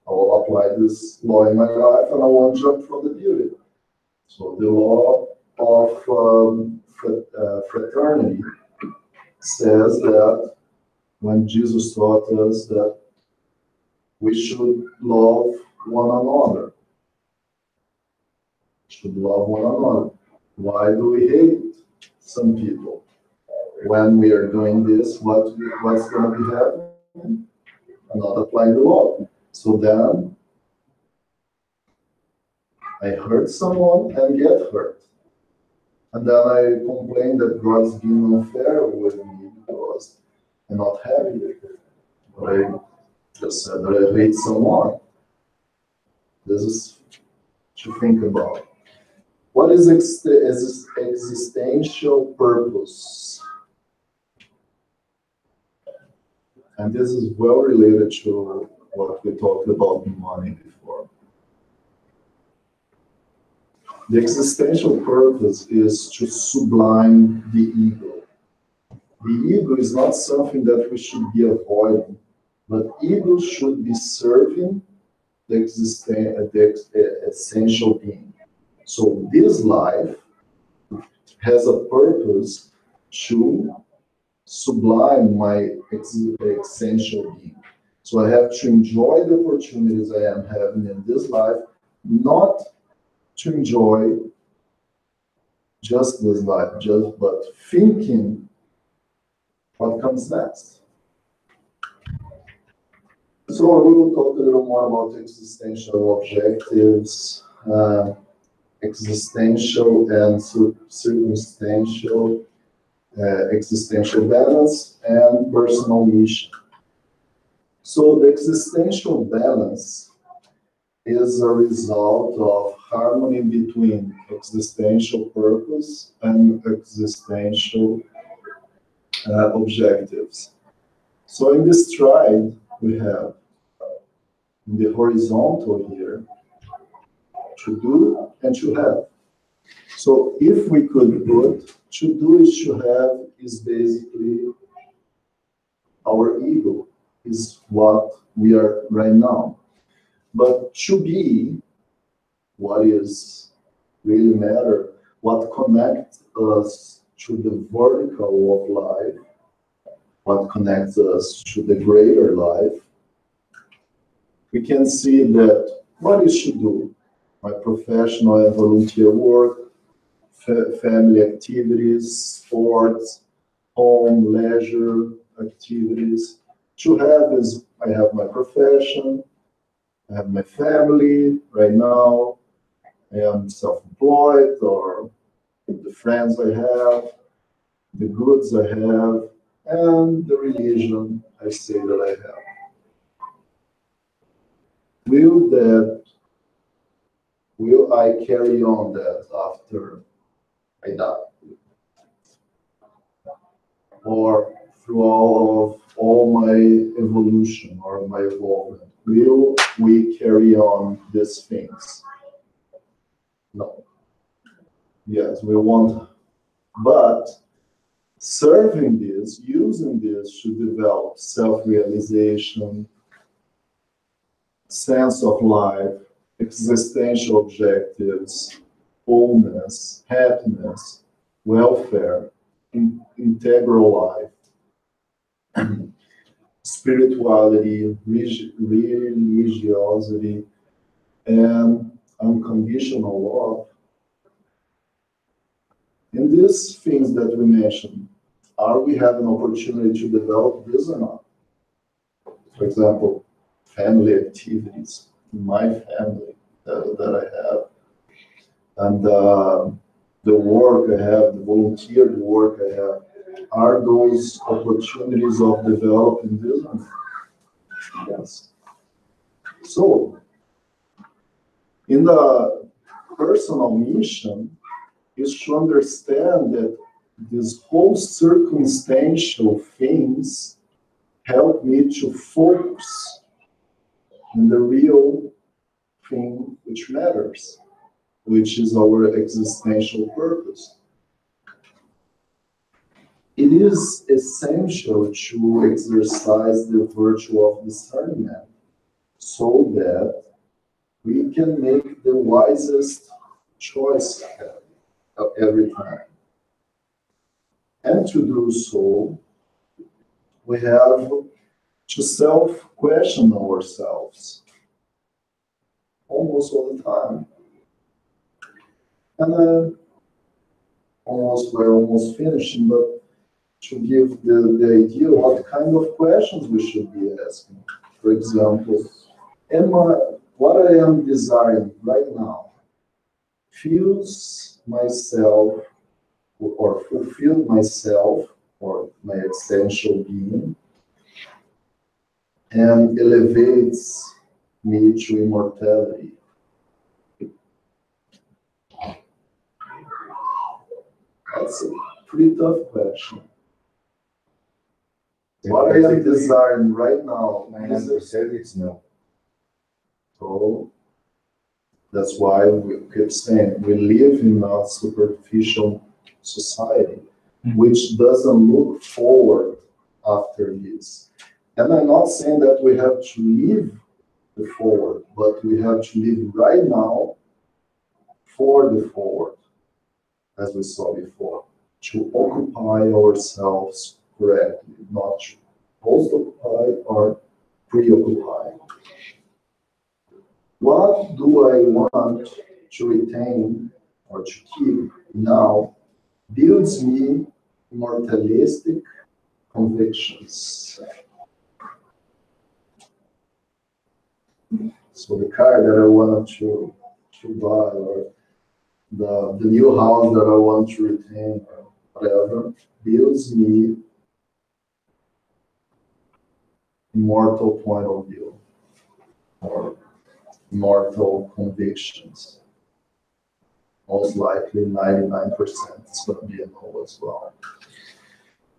I will apply this law in my life and I won't jump from the beauty. So the law of fraternity says that when Jesus taught us that we should love one another, should love one another. Why do we hate some people? When we are doing this, what's going to be happening? I'm not applying the law. So then I hurt someone and get hurt. And then I complain that God's being unfair with me because I'm not happy with it. But I just said that I hate someone. This is to think about. What is existential purpose? And this is well related to what we talked about in money before. The existential purpose is to sublime the ego. The ego is not something that we should be avoiding, but ego should be serving the essential being. So this life has a purpose to sublime my essential being. So I have to enjoy the opportunities I am having in this life, not to enjoy just this life, but thinking what comes next. So we will talk a little more about existential objectives, existential and circumstantial, existential balance, and personal mission. So the existential balance is a result of harmony between existential purpose and existential objectives. So in this stride, we have in the horizontal here, to do and to have. So if we could put to do is to have is basically our ego, is what we are right now. But to be, what is really matter, what connects us to the vertical of life, what connects us to the greater life, we can see that what is to do, my professional and volunteer work, family activities, sports, home, leisure activities. To have is, I have my profession, I have my family right now, I am self-employed, or the friends I have, the goods I have, and the religion I say that I have. Will I carry on that after I die? Or through all my evolution or my evolvement, will we carry on these things? No. Yes, we want, but serving this, using this to develop self-realization, sense of life, existential objectives, wholeness, happiness, welfare, integral life, spirituality, religiosity, and unconditional love. In these things that we mentioned, are we having an opportunity to develop this or not? For example, family activities, my family that I have, and the work I have, the volunteer work I have, are those opportunities of developing this? Yes. So, in the personal mission is to understand that this whole circumstantial things help me to focus on the real thing which matters, which is our existential purpose. It is essential to exercise the virtue of discernment so that we can make the wisest choice every time. And to do so, we have to self-question ourselves almost all the time. And we're almost finishing, but to give the idea what kind of questions we should be asking. For example, what I am desiring right now fills myself or fulfill myself or my essential being and elevates me to immortality. That's a pretty tough question. What I am desiring right now is 99% it's no. so that's why we keep saying we live in a superficial society, which doesn't look forward after this. And I'm not saying that we have to live the forward, but we have to live right now for the forward, as we saw before, to occupy ourselves correctly, not to post-occupy or preoccupy. What do I want to retain or to keep now builds me immortalistic convictions. So the car that I wanted to buy or the new house that I want to retain or whatever builds me immortal point of view or immortal convictions. Most likely 99% is going to be a no as well.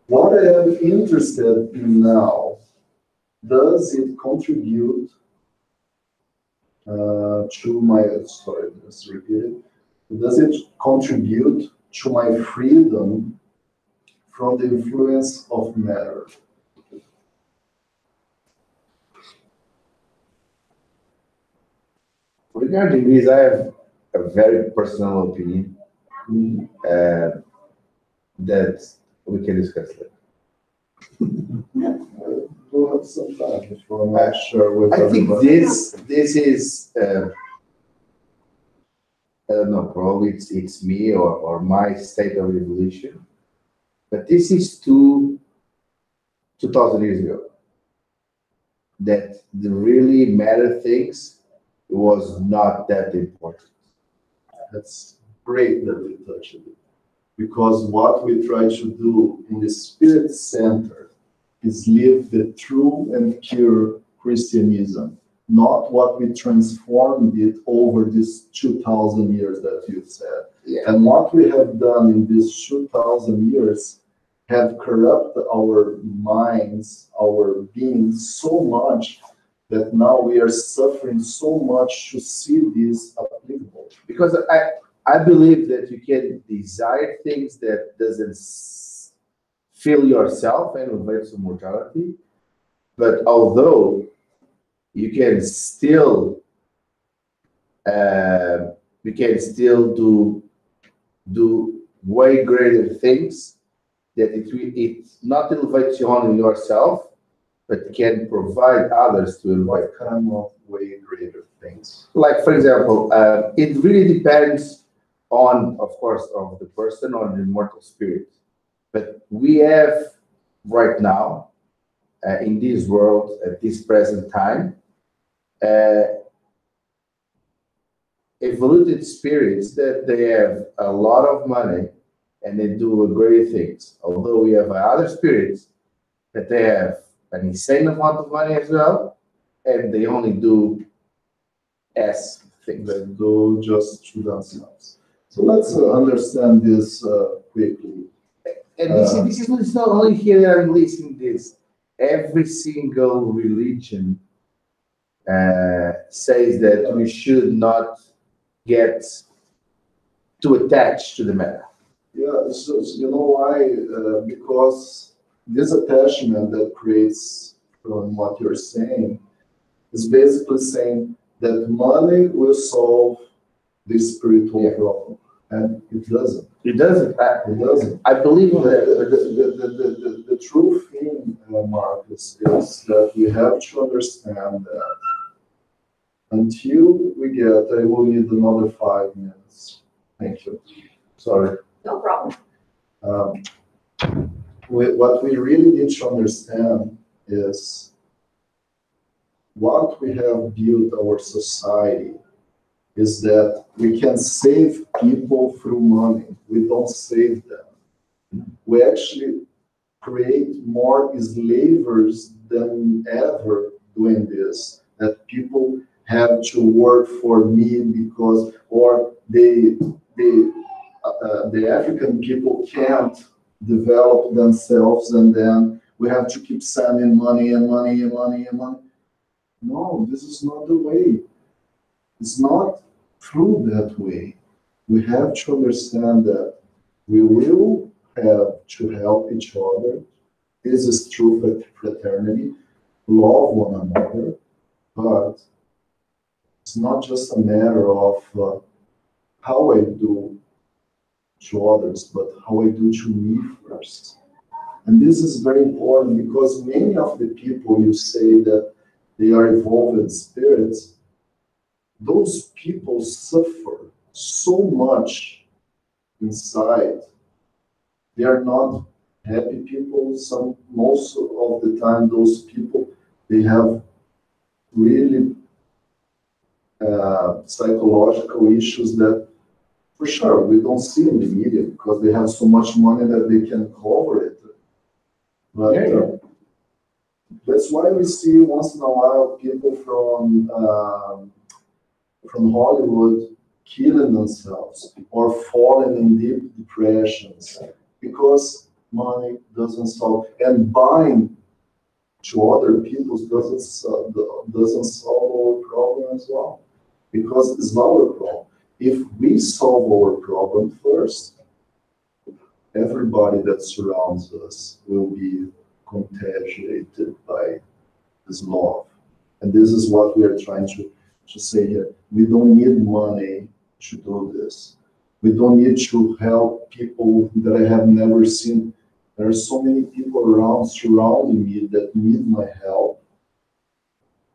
What I am interested in now, does it contribute to my, sorry, let's repeat it. Does it contribute to my freedom from the influence of matter? Regarding this, I have a very personal opinion that we can discuss later. We'll have some time if you're not sure with I think everybody. this is I don't know, probably it's me or my state of evolution, but this is 2,000 years ago that the really matter things was not that important. That's great that we touched it. Because what we try to do in the Spirit Center is live the true and pure Christianism, not what we transformed it over these 2,000 years that you said. Yeah. And what we have done in these 2,000 years have corrupted our minds, our beings so much that now we are suffering so much to see this applicable. Because I believe that you can desire things that doesn't fill yourself and invite some mortality, but although you can still do way greater things that it not elevates you only yourself, but can provide others to elevate. What kind of way greater things? Like, for example, it really depends on, of course, of the person or the immortal spirit. But we have right now, in this world, at this present time, evoluted spirits that they have a lot of money and they do great things. Although we have other spirits that they have an insane amount of money as well, and they only do S things. They do just to themselves. So let's understand this quickly. And this is not only here that I'm listening this. Every single religion says that we should not get too attached to the matter. Yeah, so you know why? Because this attachment that creates from what you're saying is basically saying that money will solve this spiritual problem, and it doesn't. It doesn't. It doesn't. I believe in that. The true thing, Marcus, is that we have to understand that until we get, I will need another 5 minutes. Thank you. Sorry. No problem. What we really need to understand is what we have built our society is that we can save people through money. We don't save them. We actually create more slavers than ever doing this, that people have to work for me because, or the African people can't develop themselves, and then we have to keep sending money and money and money and money. No, this is not the way. It's not through that way. We have to understand that we will have to help each other. This is true fraternity, love one another, but it's not just a matter of how I do to others, but how I do to me first. And this is very important because many of the people you say that they are evolved spirits, those people suffer so much inside. They are not happy people. Most of the time, those people, they have really psychological issues that, for sure, we don't see in the media because they have so much money that they can cover it. But that's why we see once in a while people from Hollywood killing themselves or falling in deep depressions because money doesn't solve, and buying to other people doesn't solve our problem as well, because it's our problem. If we solve our problem first, everybody that surrounds us will be contagiated by this love. And this is what we are trying to say here. We don't need money to do this. We don't need to help people that I have never seen. There are so many people around surrounding me that need my help,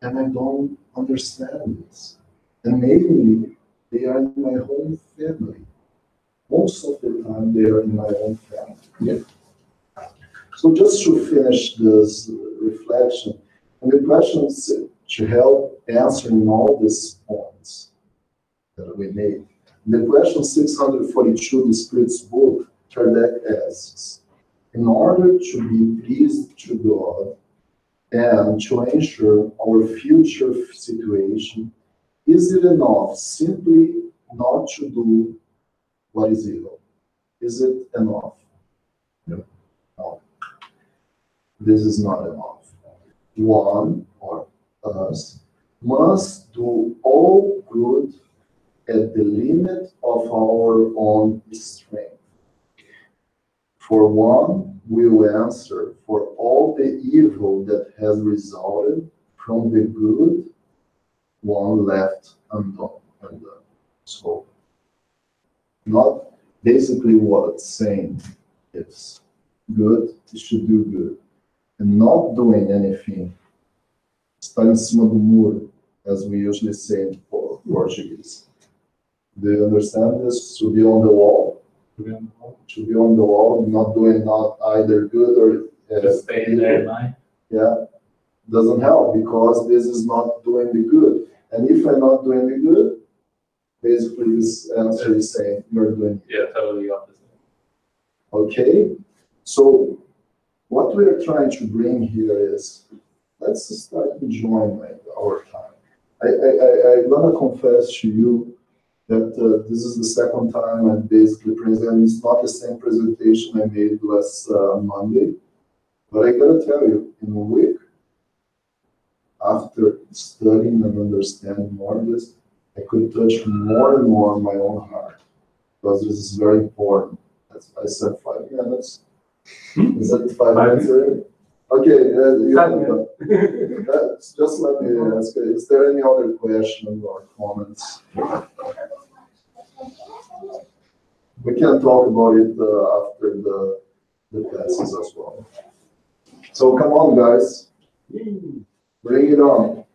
and I don't understand this. And maybe they are in my own family. Most of the time, they are in my own family. Yeah. So just to finish this reflection, and the question is to help answering all these points that we made. The question 642, the Spirit's book, Kardec asks, in order to be pleased to God and to ensure our future situation, is it enough simply not to do what is evil? Is it enough? No. No. This is not enough. One, or us, must do all good at the limit of our own strength. For one will answer for all the evil that has resulted from the good one left undone. So, not basically what it's saying is good, you should do good. And not doing anything, está em cima do muro, as we usually say in Portuguese. Do you understand this? To be on the wall. To be on the wall, not doing not either good or Just staying there in line. yeah, doesn't help because this is not doing the good. And if I'm not doing the good, basically this answer is saying you're doing it. Yeah, totally opposite. Okay, so what we are trying to bring here is let's start enjoying our time. I'm gonna confess to you that this is the second time I'm basically presenting. It's not the same presentation I made last Monday, but I gotta tell you, in a week, after studying and understanding more of this, I could touch more and more my own heart, because this is very important. That's why I said 5 minutes. Is that 5 minutes already? Okay, just let me ask, is there any other question or comments? We can talk about it after the classes as well. So come on, guys. Bring it on.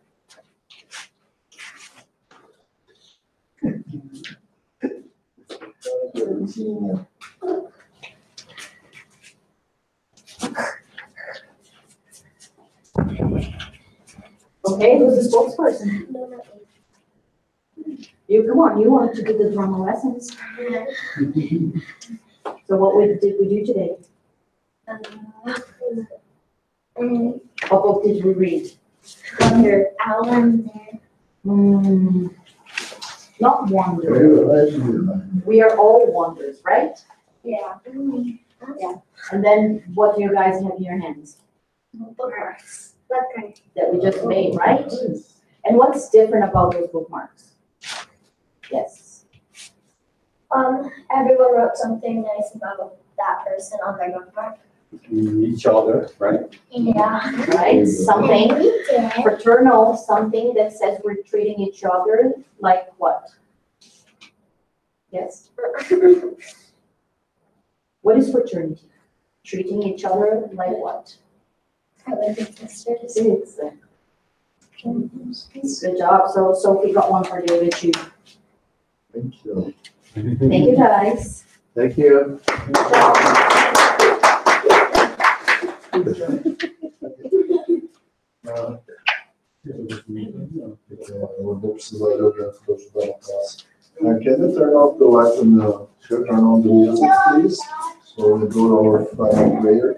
Okay, who's the spokesperson? You, come on, you wanted to do the drama lessons. So what did we do today? What book did we read? Wonder, Alan there. Not wonder. We are all wonders, right? Yeah. Yeah. And then what do you guys have in your hands? Bookmarks. Okay. That we just made, right? And what's different about those bookmarks? Yes. Everyone wrote something nice about that person on their bookmark. Each other, right? Yeah. Right? Something We did. fraternal, something that says we're treating each other like what? Yes? What is fraternity? Treating each other like what? Brothers and sisters. Good job. So Sophie got one for David too. Thank you. Thank you, guys. Thank you. Eu vou precisar de alguém para ajudar na classe. Can you turn off the light and turn on the music, please? So we do our final prayer.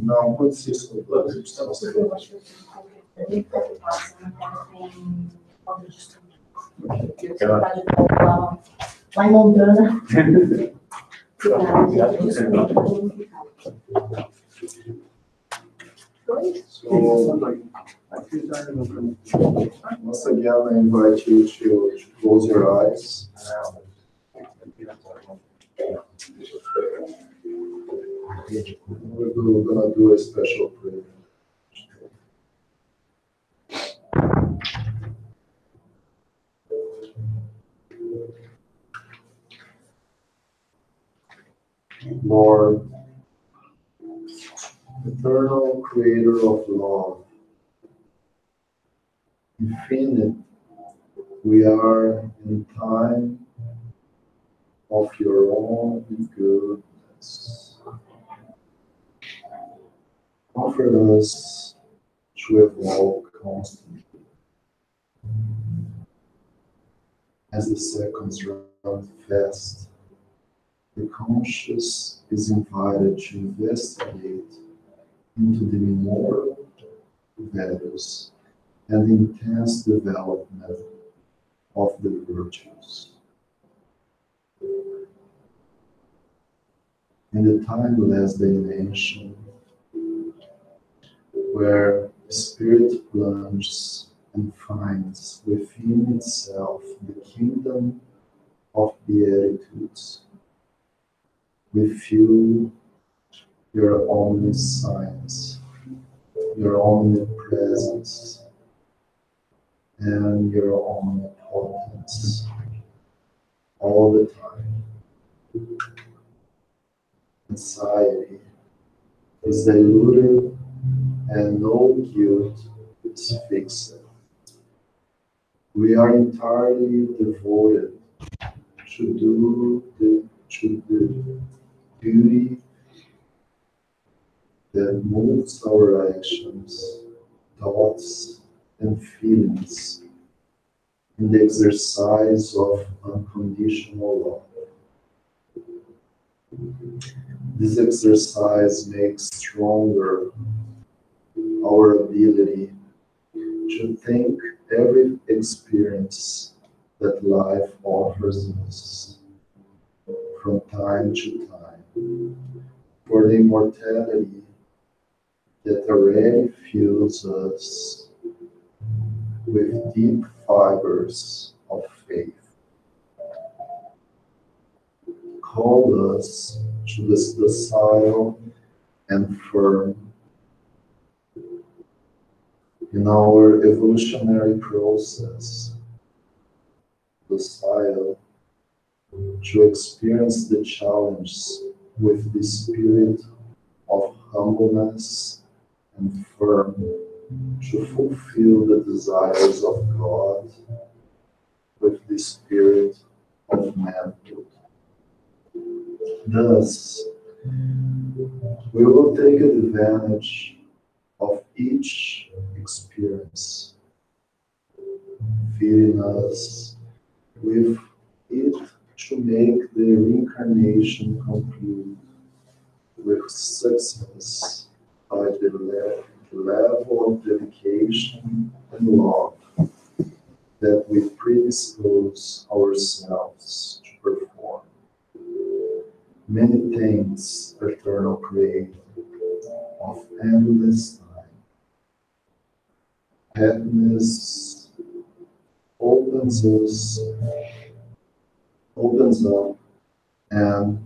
Não, pode ser isso. Lá em Montana. So, once again, I invite you to close your eyes. We're gonna do a special prayer. Lord, eternal creator of love, infinite, we are in time of your own goodness. Offer us to evolve constantly. As the seconds run fast, the conscious is invited to investigate into the immortal values and intense development of the virtues. In the timeless dimension, where spirit plunges and finds within itself the kingdom of beatitudes, we feel your omniscience, your omnipresence, and your omnipotence all the time. Anxiety is diluted and no guilt is fixed. We are entirely devoted to the beauty that moves our actions, thoughts, and feelings in the exercise of unconditional love. This exercise makes stronger our ability to think every experience that life offers us from time to time for the immortality that already fills us with deep fibers of faith, hold us to this docile and firm in our evolutionary process, docile to experience the challenge with the spirit of humbleness and firm to fulfill the desires of God with the spirit of manhood. Thus, we will take advantage of each experience, feeding us with it to make the reincarnation complete with success by the level of dedication and love that we predispose ourselves to perform. Many thanks, eternal Creator of endless time. Happiness opens up, and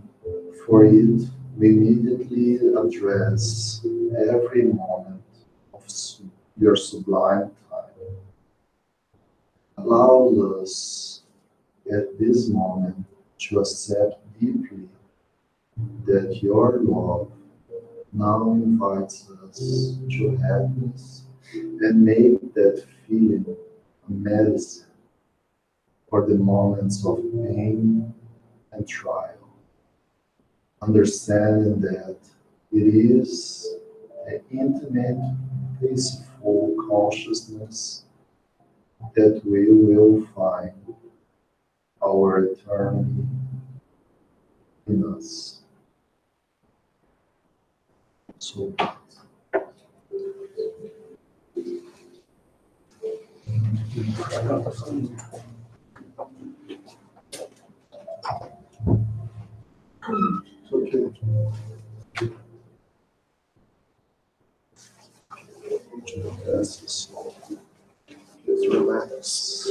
for it we immediately address every moment of your sublime time. Allows us at this moment to accept deeply that your love now invites us to happiness and make that feeling a medicine for the moments of pain and trial. Understanding that it is an intimate, peaceful consciousness that we will find our eternity in us. So, it's okay. Just relax.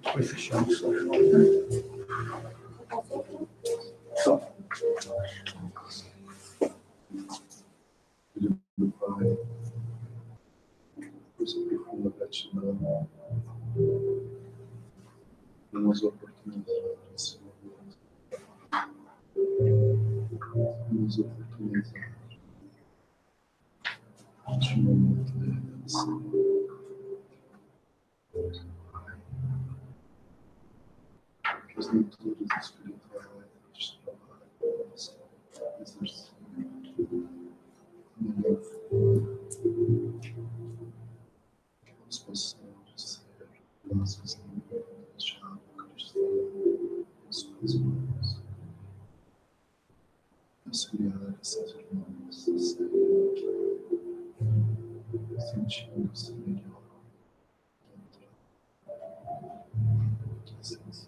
Vai fechando só. Só. Filho do Pai, por sua profunda gratidão, pelas oportunidades, pelas oportunidades de momento de redenção. Que as leituras espirituais trabalhem exercício melhor forma, que nós possamos ser nossos inimigos de água cristã em suas mãos, auxiliar esses irmãos a serem sentindo-se melhor dentro da essência.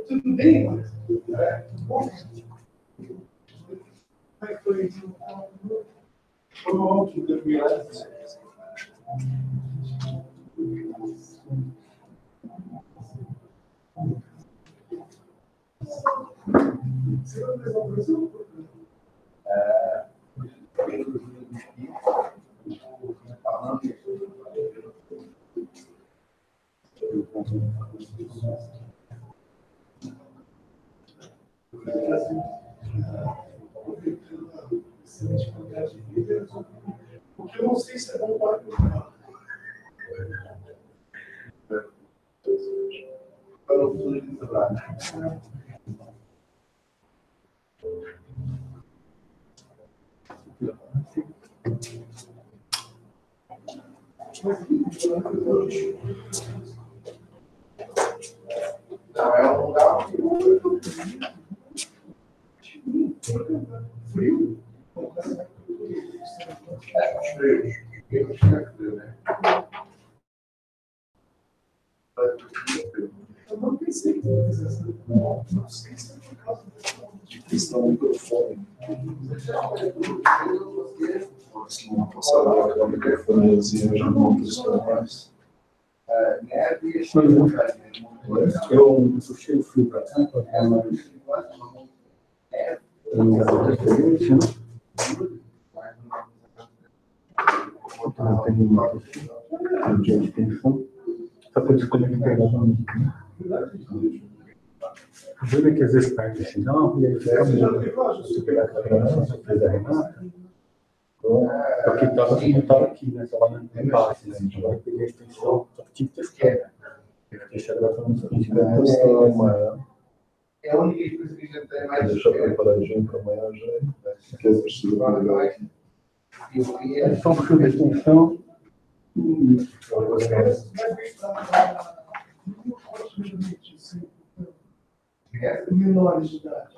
Tudo bem? Foi ótimo, porque eu não sei se é bom para o futuro de trabalho. Não, é um lugar frio. É, frio. Frio, né? Eu não pensei não sei se é por causa de questão do microfone. Se não passar lá, o microfonezinho já não funciona mais. Eu puxei o fio para cá, para cá, mas eu não dá diferente, né? Eu tenho uma de extensão, só para desconectar novamente. O duro é que às vezes perde o sinal, e aí fica muito. Se pegar a câmera, se fez a Renata, porque não estava aqui, né? Estava na base, né? Agora eu peguei a extensão, só que tinha que testar. Eu deixei a gravação no seguinte, é a única coisa que a gente tem mais. Deixa preparadinho para amanhã já. Que exercício legal aqui. Só um fio de extensão. Menores de idade.